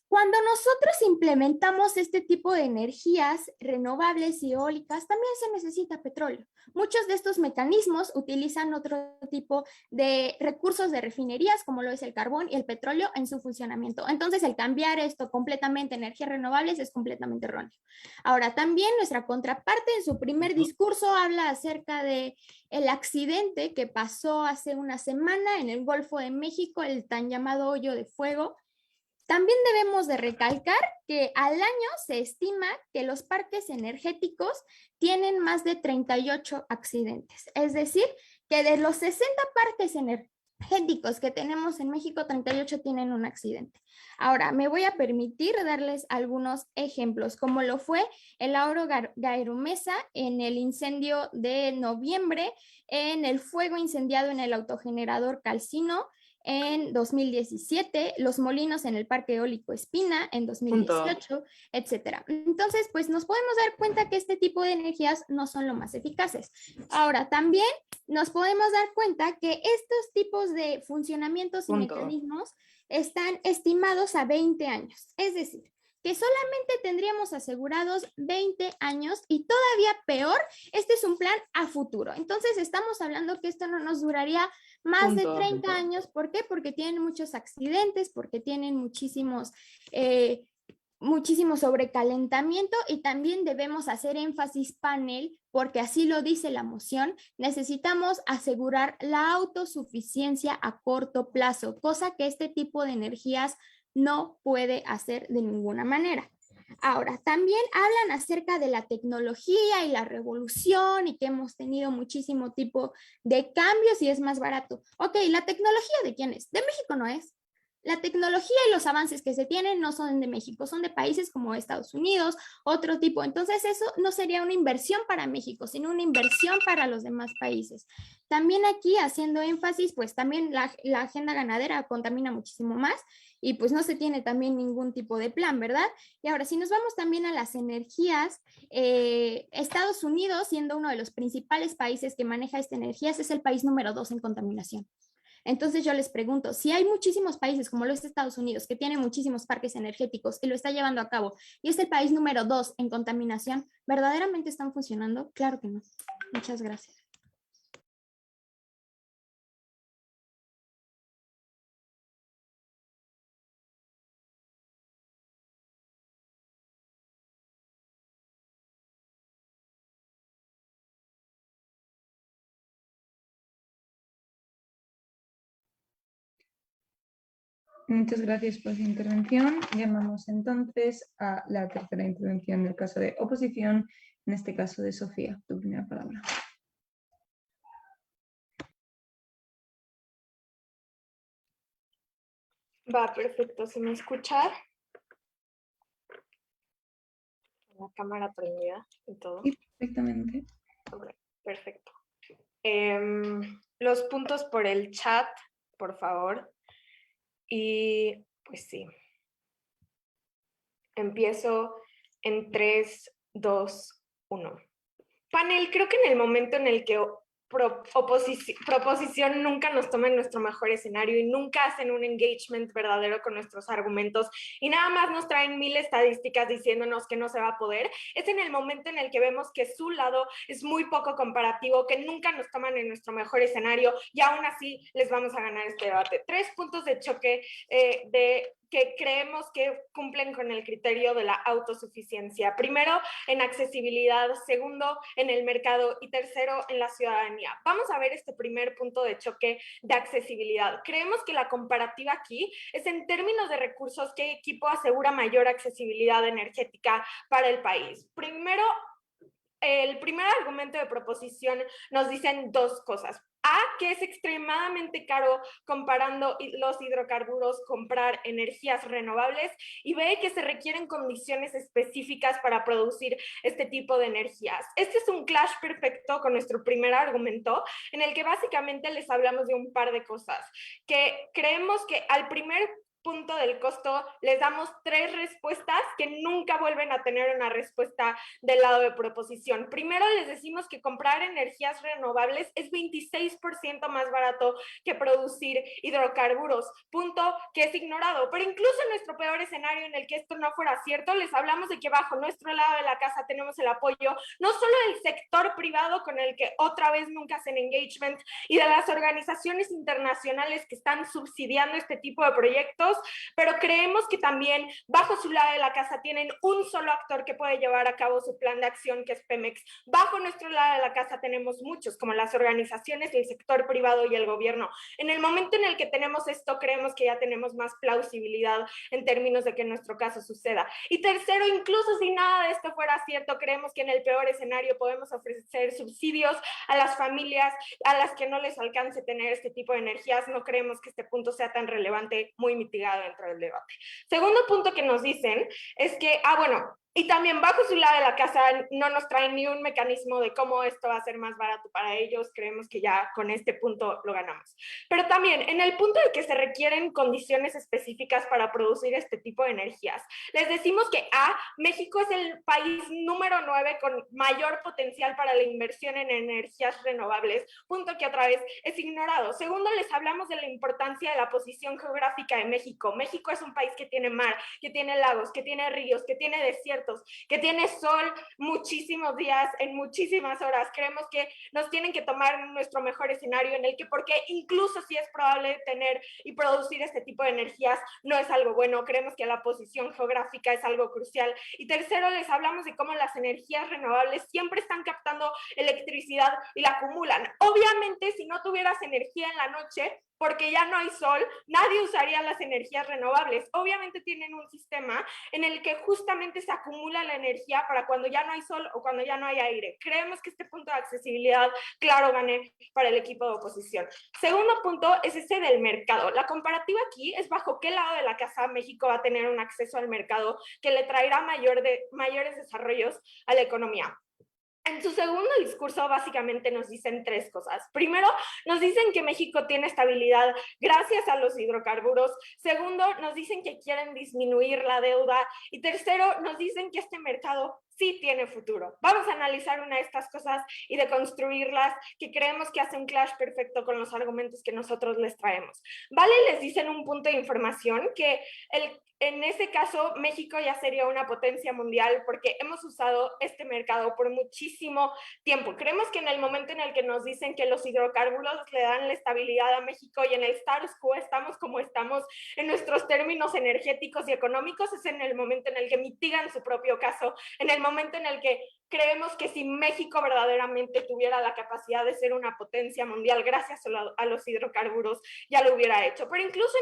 Cuando nosotros implementamos este tipo de energías renovables y eólicas, también se necesita petróleo. Muchos de estos mecanismos utilizan otro tipo de recursos de refinerías, como lo es el carbón y el petróleo, en su funcionamiento. Entonces, el cambiar esto completamente a energías renovables es completamente erróneo. Ahora, también nuestra contraparte en su primer discurso habla acerca de el accidente que pasó hace una semana en el Golfo de México, el tan llamado hoyo de fuego. También debemos de recalcar que al año se estima que los parques energéticos tienen más de 38 accidentes. Es decir, que de los 60 parques energéticos que tenemos en México, 38 tienen un accidente. Ahora, me voy a permitir darles algunos ejemplos, como lo fue el Lauro Gairumesa en el incendio de noviembre, en el fuego incendiado en el autogenerador Calcino, en 2017, los molinos en el Parque Eólico Espina en 2018, etcétera. Entonces, pues nos podemos dar cuenta que este tipo de energías no son lo más eficaces. Ahora, también nos podemos dar cuenta que estos tipos de funcionamientos y mecanismos están estimados a 20 años. Es decir, que solamente tendríamos asegurados 20 años y todavía peor, este es un plan a futuro. Entonces estamos hablando que esto no nos duraría más de 30 años. ¿Por qué? Porque tienen muchos accidentes, porque tienen muchísimo sobrecalentamiento y también debemos hacer énfasis, panel, porque así lo dice la moción, necesitamos asegurar la autosuficiencia a corto plazo, cosa que este tipo de energías no puede hacer de ninguna manera. Ahora, también hablan acerca de la tecnología y la revolución y que hemos tenido muchísimo tipo de cambios y es más barato. Ok, ¿la tecnología de quién es? De México no es. La tecnología y los avances que se tienen no son de México, son de países como Estados Unidos, otro tipo. Entonces eso no sería una inversión para México, sino una inversión para los demás países. También aquí haciendo énfasis, pues también la agenda ganadera contamina muchísimo más y pues no se tiene también ningún tipo de plan, ¿verdad? Y ahora, si nos vamos también a las energías, Estados Unidos, siendo uno de los principales países que maneja esta energía, es el país número 2 en contaminación. Entonces yo les pregunto, si hay muchísimos países como los Estados Unidos que tienen muchísimos parques energéticos y lo está llevando a cabo y es el país número 2 en contaminación, ¿verdaderamente están funcionando? Claro que no. Muchas gracias. Muchas gracias por su intervención. Llamamos entonces a la tercera intervención del caso de oposición, en este caso de Sofía. Tu primera palabra. Va, perfecto. ¿Se me escucha? La cámara prendida y todo. Sí, perfectamente. Okay, perfecto. Los puntos por el chat, por favor. Y pues sí. Empiezo en 3, 2, 1. Panel, creo que en el momento en el que proposición nunca nos toma en nuestro mejor escenario y nunca hacen un engagement verdadero con nuestros argumentos y nada más nos traen 1000 estadísticas diciéndonos que no se va a poder, es en el momento en el que vemos que su lado es muy poco comparativo, que nunca nos toman en nuestro mejor escenario y aún así les vamos a ganar este debate. 3 puntos de choque que creemos que cumplen con el criterio de la autosuficiencia. Primero, en accesibilidad. Segundo, en el mercado. Y tercero, en la ciudadanía. Vamos a ver este primer punto de choque de accesibilidad. Creemos que la comparativa aquí es en términos de recursos, qué equipo asegura mayor accesibilidad energética para el país. Primero, el primer argumento de proposición nos dicen 2 cosas. A, que es extremadamente caro comparando los hidrocarburos comprar energías renovables, y B, que se requieren condiciones específicas para producir este tipo de energías. Este es un clash perfecto con nuestro primer argumento, en el que básicamente les hablamos de un par de cosas, que creemos que al primer punto del costo les damos 3 respuestas que nunca vuelven a tener una respuesta del lado de proposición. Primero les decimos que comprar energías renovables es 26% más barato que producir hidrocarburos, punto que es ignorado. Pero incluso en nuestro peor escenario en el que esto no fuera cierto, les hablamos de que bajo nuestro lado de la casa tenemos el apoyo no solo del sector privado, con el que otra vez nunca hacen engagement, y de las organizaciones internacionales que están subsidiando este tipo de proyectos, pero creemos que también bajo su lado de la casa tienen un solo actor que puede llevar a cabo su plan de acción, que es Pemex. Bajo nuestro lado de la casa tenemos muchos, como las organizaciones, el sector privado y el gobierno. En el momento en el que tenemos esto, creemos que ya tenemos más plausibilidad en términos de que en nuestro caso suceda. Y tercero, incluso si nada de esto fuera cierto, creemos que en el peor escenario podemos ofrecer subsidios a las familias a las que no les alcance tener este tipo de energías. No creemos que este punto sea tan relevante, muy mitigado dentro del debate. Segundo punto que nos dicen es que, bueno, Y también bajo su lado de la casa no nos traen ni un mecanismo de cómo esto va a ser más barato para ellos. Creemos que ya con este punto lo ganamos. Pero también en el punto de que se requieren condiciones específicas para producir este tipo de energías. Les decimos que México es el país número 9 con mayor potencial para la inversión en energías renovables, punto que otra vez es ignorado. Segundo, les hablamos de la importancia de la posición geográfica de México. México es un país que tiene mar, que tiene lagos, que tiene ríos, que tiene desiertos, que tiene sol muchísimos días, en muchísimas horas. Creemos que nos tienen que tomar nuestro mejor escenario en el que, porque incluso si es probable tener y producir este tipo de energías, no es algo bueno. Creemos que la posición geográfica es algo crucial. Y tercero, les hablamos de cómo las energías renovables siempre están captando electricidad y la acumulan. Obviamente, si no tuvieras energía en la noche, porque ya no hay sol, nadie usaría las energías renovables. Obviamente tienen un sistema en el que justamente se acumula la energía para cuando ya no hay sol o cuando ya no hay aire. Creemos que este punto de accesibilidad, claro, gané para el equipo de oposición. Segundo punto es ese del mercado. La comparativa aquí es bajo qué lado de la casa México va a tener un acceso al mercado que le traerá mayores desarrollos a la economía. En su segundo discurso básicamente nos dicen tres cosas. Primero, nos dicen que México tiene estabilidad gracias a los hidrocarburos. Segundo, nos dicen que quieren disminuir la deuda. Y tercero, nos dicen que este mercado sí tiene futuro. Vamos a analizar una de estas cosas y de construirlas, que creemos que hace un clash perfecto con los argumentos que nosotros les traemos. Vale, les dicen un punto de información que en ese caso, México ya sería una potencia mundial porque hemos usado este mercado por muchísimo tiempo. Creemos que en el momento en el que nos dicen que los hidrocarburos le dan la estabilidad a México y en el status quo estamos como estamos en nuestros términos energéticos y económicos, es en el momento en el que mitigan su propio caso, en el momento en el que creemos que si México verdaderamente tuviera la capacidad de ser una potencia mundial gracias a los hidrocarburos, ya lo hubiera hecho. Pero incluso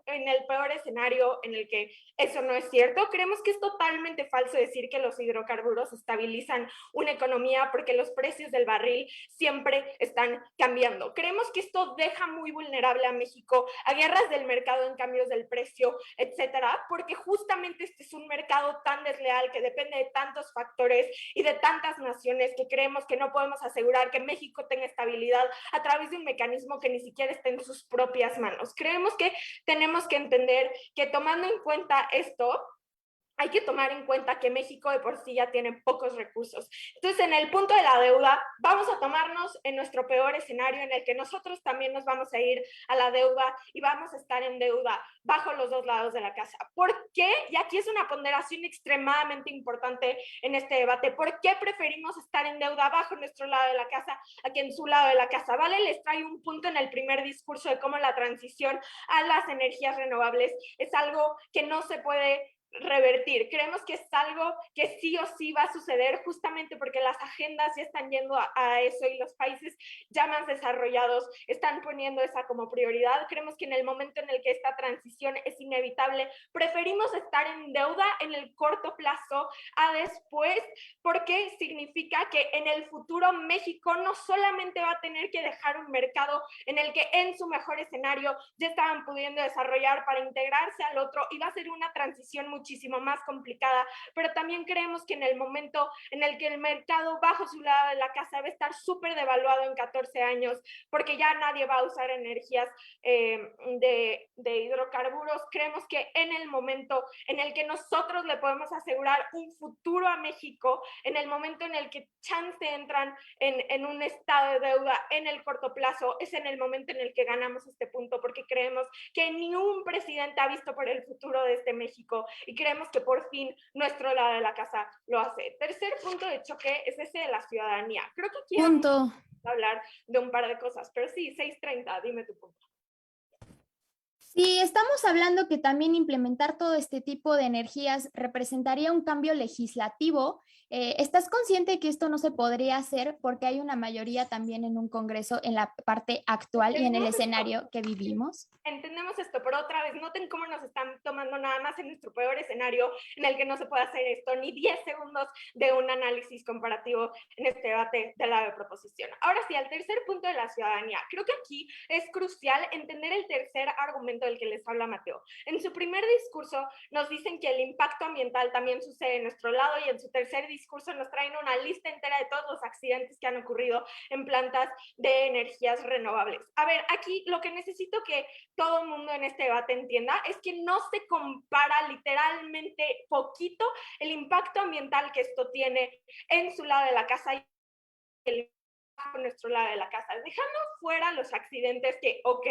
en el peor escenario en el que eso no es cierto, creemos que es totalmente falso decir que los hidrocarburos estabilizan una economía porque los precios del barril siempre están cambiando. Creemos que esto deja muy vulnerable a México a guerras del mercado en cambios del precio, etcétera, porque justamente este es un mercado tan desleal que depende de tantos factores y de tantas naciones que creemos que no podemos asegurar que México tenga estabilidad a través de un mecanismo que ni siquiera está en sus propias manos. Creemos que tenemos que entender que tomando en cuenta esto, hay que tomar en cuenta que México de por sí ya tiene pocos recursos. Entonces, en el punto de la deuda, vamos a tomarnos en nuestro peor escenario en el que nosotros también nos vamos a ir a la deuda y vamos a estar en deuda bajo los dos lados de la casa. ¿Por qué? Y aquí es una ponderación extremadamente importante en este debate. ¿Por qué preferimos estar en deuda bajo nuestro lado de la casa a que en su lado de la casa? Vale, les trae un punto en el primer discurso de cómo la transición a las energías renovables es algo que no se puede revertir. Creemos que es algo que sí o sí va a suceder justamente porque las agendas ya están yendo a eso y los países ya más desarrollados están poniendo esa como prioridad. Creemos que en el momento en el que esta transición es inevitable, preferimos estar en deuda en el corto plazo a después, porque significa que en el futuro México no solamente va a tener que dejar un mercado en el que en su mejor escenario ya estaban pudiendo desarrollar para integrarse al otro, y va a ser una transición muchísimo más complicada, pero también creemos que en el momento en el que el mercado bajo su lado de la casa va a estar súper devaluado en 14 años, porque ya nadie va a usar energías de hidrocarburos, creemos que en el momento en el que nosotros le podemos asegurar un futuro a México, en el momento en el que chance entran en un estado de deuda en el corto plazo, es en el momento en el que ganamos este punto, porque creemos que ni un presidente ha visto por el futuro de este México y creemos que por fin nuestro lado de la casa lo hace. Tercer punto de choque es ese de la ciudadanía. Creo que aquí vamos a hablar de un par de cosas, pero sí, 6:30, dime tu punto. Sí, estamos hablando que también implementar todo este tipo de energías representaría un cambio legislativo. ¿Estás consciente que esto no se podría hacer porque hay una mayoría también en un Congreso en la parte actual y en el escenario que vivimos? Entendemos esto, pero otra vez, noten cómo nos están tomando nada más en nuestro peor escenario en el que no se puede hacer esto, ni 10 segundos de un análisis comparativo en este debate de la proposición. Ahora sí, al tercer punto de la ciudadanía. Creo que aquí es crucial entender el tercer argumento departamento del que les habla Mateo. En su primer discurso nos dicen que el impacto ambiental también sucede en nuestro lado, y en su tercer discurso nos traen una lista entera de todos los accidentes que han ocurrido en plantas de energías renovables. A ver, aquí lo que necesito que todo el mundo en este debate entienda es que no se compara literalmente poquito el impacto ambiental que esto tiene en su lado de la casa y el en nuestro lado de la casa, dejando fuera los accidentes que, ok,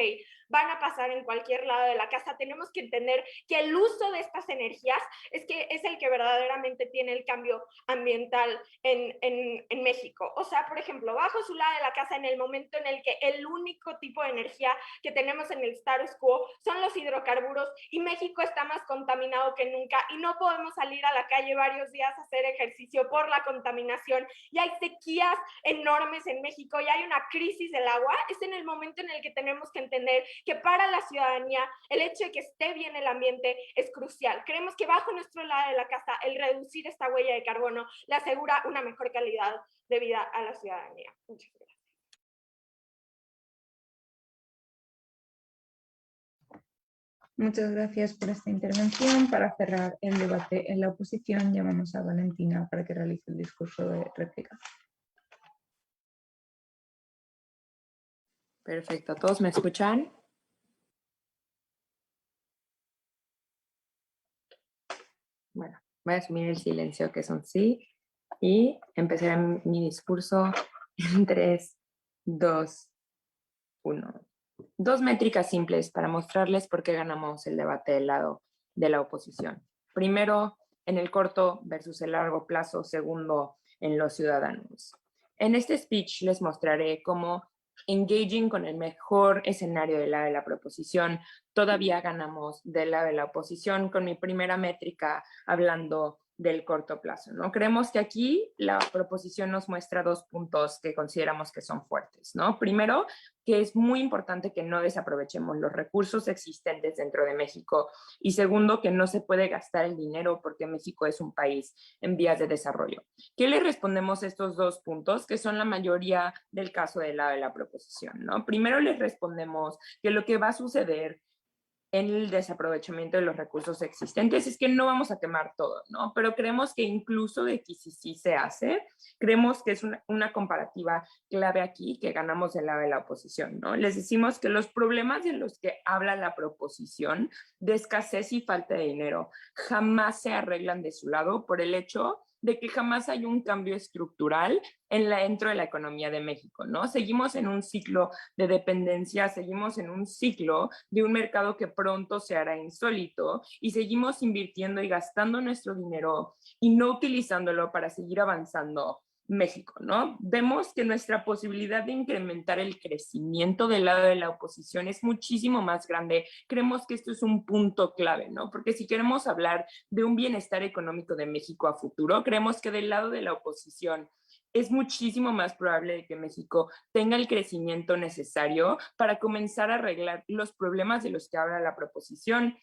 van a pasar en cualquier lado de la casa. Tenemos que entender que el uso de estas energías es el que verdaderamente tiene el cambio ambiental en México. O sea, por ejemplo, bajo su lado de la casa, en el momento en el que el único tipo de energía que tenemos en el status quo son los hidrocarburos, y México está más contaminado que nunca, y no podemos salir a la calle varios días a hacer ejercicio por la contaminación, y hay sequías enormes en México, y hay una crisis del agua. Es en el momento en el que tenemos que entender que para la ciudadanía el hecho de que esté bien el ambiente es crucial. Creemos que bajo nuestro lado de la casa el reducir esta huella de carbono le asegura una mejor calidad de vida a la ciudadanía. Muchas gracias. Muchas gracias por esta intervención. Para cerrar el debate en la oposición, llamamos a Valentina para que realice el discurso de réplica. Perfecto, ¿todos me escuchan? Bueno, voy a asumir el silencio, que es un sí, y empezaré mi discurso en 3, 2, 1. Dos métricas simples para mostrarles por qué ganamos el debate del lado de la oposición. Primero, en el corto versus el largo plazo. Segundo, en los ciudadanos. En este speech les mostraré cómo engaging con el mejor escenario del lado de la proposición, todavía ganamos del lado de la oposición con mi primera métrica hablando del corto plazo, ¿no? Creemos que aquí la proposición nos muestra 2 puntos que consideramos que son fuertes, ¿no? Primero, que es muy importante que no desaprovechemos los recursos existentes dentro de México, y segundo, que no se puede gastar el dinero porque México es un país en vías de desarrollo. ¿Qué le respondemos a estos 2 puntos, que son la mayoría del caso del lado de la proposición, ¿no? Primero les respondemos que lo que va a suceder en el desaprovechamiento de los recursos existentes es que no vamos a quemar todo, ¿no? Pero creemos que incluso de que si sí se hace, creemos que es una comparativa clave aquí que ganamos del lado de la oposición, ¿no? Les decimos que los problemas de los que habla la proposición de escasez y falta de dinero jamás se arreglan de su lado por el hecho de que jamás hay un cambio estructural dentro de la economía de México, ¿no? Seguimos en un ciclo de dependencia, seguimos en un ciclo de un mercado que pronto se hará insólito, y seguimos invirtiendo y gastando nuestro dinero y no utilizándolo para seguir avanzando México, ¿no? Vemos que nuestra posibilidad de incrementar el crecimiento del lado de la oposición es muchísimo más grande. Creemos que esto es un punto clave, ¿no? Porque si queremos hablar de un bienestar económico de México a futuro, creemos que del lado de la oposición es muchísimo más probable que México tenga el crecimiento necesario para comenzar a arreglar los problemas de los que habla la proposición.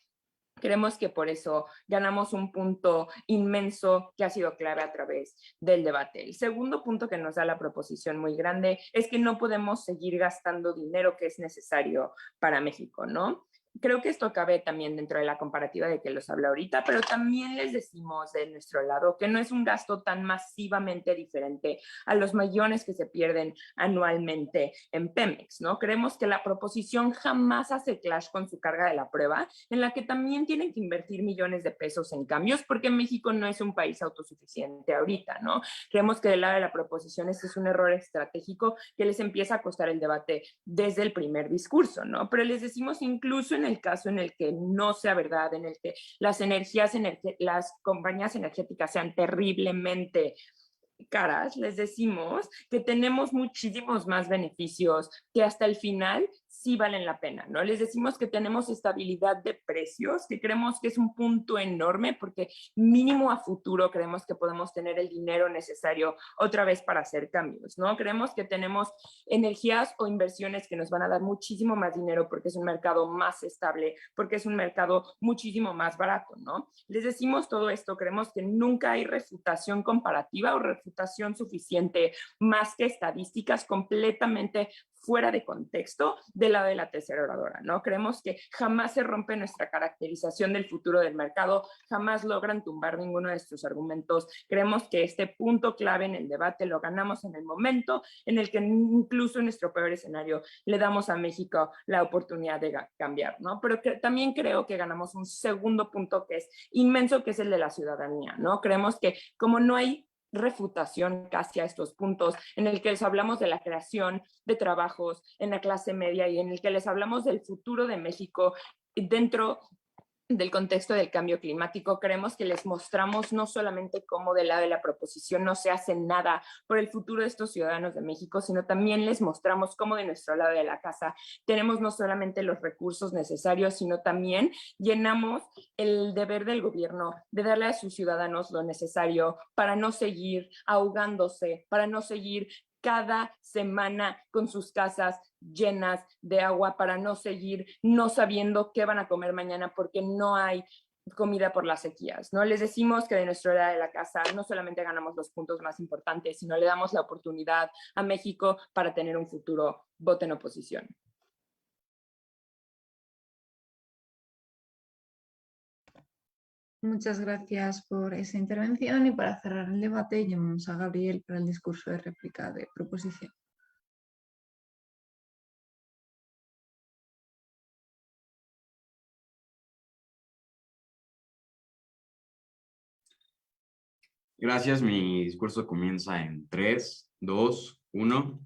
Creemos que por eso ganamos un punto inmenso que ha sido clave a través del debate. El segundo punto que nos da la proposición muy grande es que no podemos seguir gastando dinero que es necesario para México, ¿no? Creo que esto cabe también dentro de la comparativa de que los habla ahorita, pero también les decimos de nuestro lado que no es un gasto tan masivamente diferente a los millones que se pierden anualmente en Pemex, ¿no? Creemos que la proposición jamás hace clash con su carga de la prueba, en la que también tienen que invertir millones de pesos en cambios, porque México no es un país autosuficiente ahorita, ¿no? Creemos que del lado de la proposición este es un error estratégico que les empieza a costar el debate desde el primer discurso, ¿no? Pero les decimos incluso en el caso en el que no sea verdad, en el que las compañías energéticas sean terriblemente caras, les decimos que tenemos muchísimos más beneficios que hasta el final sí valen la pena, ¿no? Les decimos que tenemos estabilidad de precios, que creemos que es un punto enorme porque mínimo a futuro creemos que podemos tener el dinero necesario otra vez para hacer cambios, ¿no? Creemos que tenemos energías o inversiones que nos van a dar muchísimo más dinero porque es un mercado más estable, porque es un mercado muchísimo más barato, ¿no? Les decimos todo esto, creemos que nunca hay refutación comparativa o refutación suficiente más que estadísticas completamente fuera de contexto de del lado de la tercera oradora, ¿no? Creemos que jamás se rompe nuestra caracterización del futuro del mercado, jamás logran tumbar ninguno de estos argumentos. Creemos que este punto clave en el debate lo ganamos en el momento en el que incluso en nuestro peor escenario le damos a México la oportunidad de cambiar, ¿no? Pero también creo que ganamos un segundo punto que es inmenso, que es el de la ciudadanía, ¿no? Creemos que como no hay refutación casi a estos puntos, en el que les hablamos de la creación de trabajos en la clase media y en el que les hablamos del futuro de México dentro del contexto del cambio climático, creemos que les mostramos no solamente cómo del lado de la proposición no se hace nada por el futuro de estos ciudadanos de México, sino también les mostramos cómo de nuestro lado de la casa tenemos no solamente los recursos necesarios, sino también llenamos el deber del gobierno de darle a sus ciudadanos lo necesario para no seguir ahogándose, para no seguir cada semana con sus casas llenas de agua, para no seguir no sabiendo qué van a comer mañana porque no hay comida por las sequías, ¿no? Les decimos que de nuestra área de la casa no solamente ganamos los puntos más importantes, sino le damos la oportunidad a México para tener un futuro. Voto en oposición. Muchas gracias por esa intervención y para cerrar el debate llamamos a Gabriel para el discurso de réplica de proposición. Gracias, mi discurso comienza en 3, 2, 1.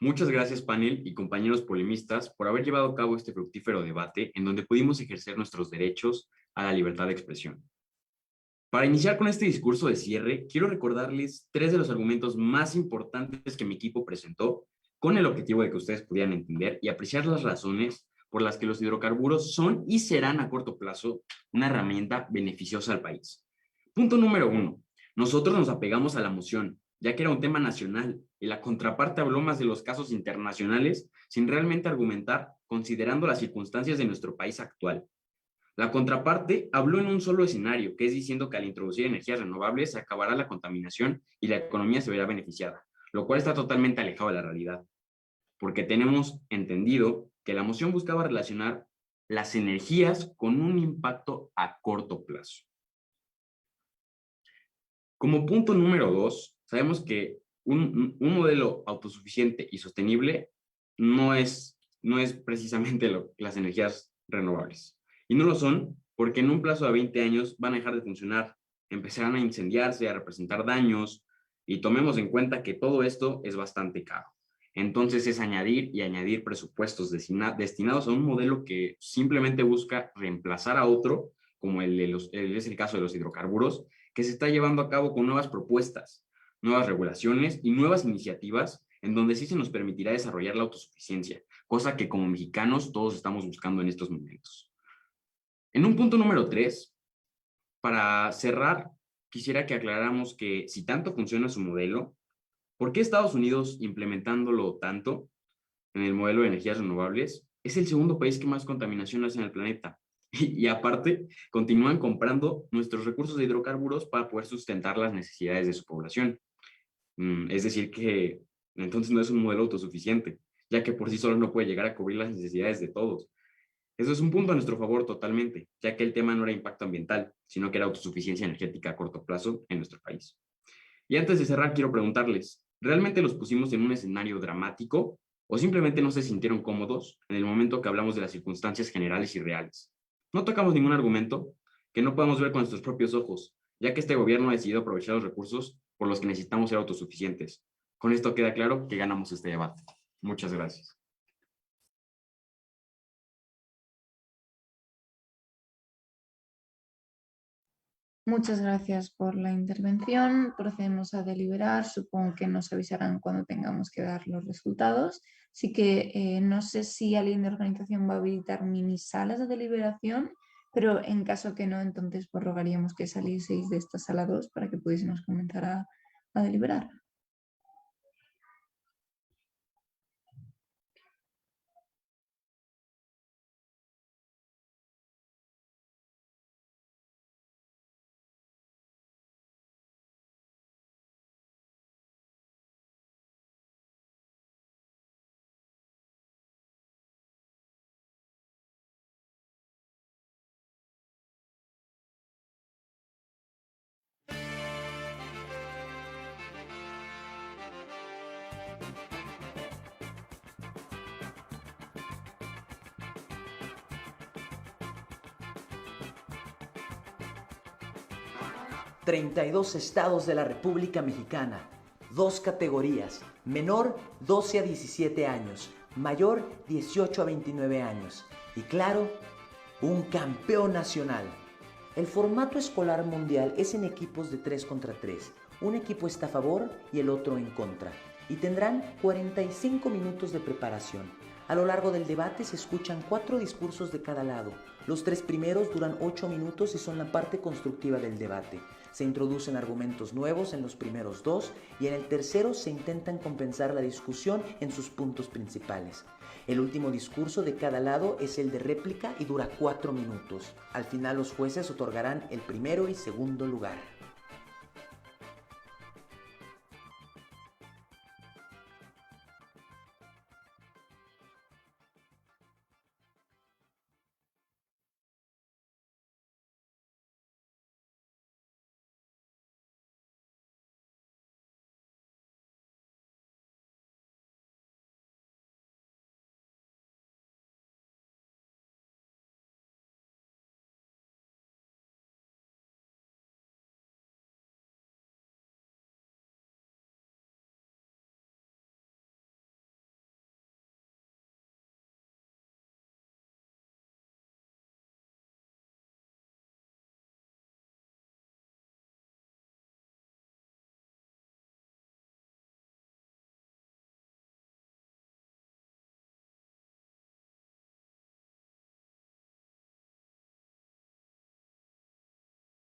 Muchas gracias, panel y compañeros polemistas, por haber llevado a cabo este fructífero debate en donde pudimos ejercer nuestros derechos a la libertad de expresión. Para iniciar con este discurso de cierre, quiero recordarles 3 de los argumentos más importantes que mi equipo presentó con el objetivo de que ustedes pudieran entender y apreciar las razones por las que los hidrocarburos son y serán a corto plazo una herramienta beneficiosa al país. Punto número 1. Nosotros nos apegamos a la moción, ya que era un tema nacional, y la contraparte habló más de los casos internacionales sin realmente argumentar, considerando las circunstancias de nuestro país actual. La contraparte habló en un solo escenario, que es diciendo que al introducir energías renovables se acabará la contaminación y la economía se verá beneficiada, lo cual está totalmente alejado de la realidad, porque tenemos entendido que la moción buscaba relacionar las energías con un impacto a corto plazo. Como punto número 2, sabemos que un modelo autosuficiente y sostenible no es precisamente las energías renovables. Y no lo son porque en un plazo de 20 años van a dejar de funcionar, empezarán a incendiarse, a representar daños, y tomemos en cuenta que todo esto es bastante caro. Entonces es añadir y añadir presupuestos destinados a un modelo que simplemente busca reemplazar a otro, como es el caso de los hidrocarburos, que se está llevando a cabo con nuevas propuestas, nuevas regulaciones y nuevas iniciativas en donde sí se nos permitirá desarrollar la autosuficiencia, cosa que como mexicanos todos estamos buscando en estos momentos. En un punto número 3, para cerrar, quisiera que aclaráramos que si tanto funciona su modelo, ¿por qué Estados Unidos, implementándolo tanto en el modelo de energías renovables, es el segundo país que más contaminación hace en el planeta? Y aparte, continúan comprando nuestros recursos de hidrocarburos para poder sustentar las necesidades de su población. Es decir, que entonces no es un modelo autosuficiente, ya que por sí solo no puede llegar a cubrir las necesidades de todos. Eso es un punto a nuestro favor totalmente, ya que el tema no era impacto ambiental, sino que era autosuficiencia energética a corto plazo en nuestro país. Y antes de cerrar, quiero preguntarles, ¿realmente los pusimos en un escenario dramático o simplemente no se sintieron cómodos en el momento que hablamos de las circunstancias generales y reales? No tocamos ningún argumento que no podamos ver con nuestros propios ojos, ya que este gobierno ha decidido aprovechar los recursos por los que necesitamos ser autosuficientes. Con esto queda claro que ganamos este debate. Muchas gracias. Muchas gracias por la intervención. Procedemos a deliberar. Supongo que nos avisarán cuando tengamos que dar los resultados. Así que no sé si alguien de organización va a habilitar mini salas de deliberación, pero en caso que no, entonces pues rogaríamos que salieseis de esta sala 2 para que pudiésemos comenzar a deliberar. 32 estados de la República Mexicana, 2 categorías, menor 12 a 17 años, mayor 18 a 29 años y claro, un campeón nacional. El formato escolar mundial es en equipos de 3 contra 3. Un equipo está a favor y el otro en contra y tendrán 45 minutos de preparación. A lo largo del debate se escuchan 4 discursos de cada lado. Los 3 primeros duran 8 minutos y son la parte constructiva del debate. Se introducen argumentos nuevos en los primeros 2 y en el tercero se intentan compensar la discusión en sus puntos principales. El último discurso de cada lado es el de réplica y dura 4 minutos. Al final los jueces otorgarán el primero y segundo lugar.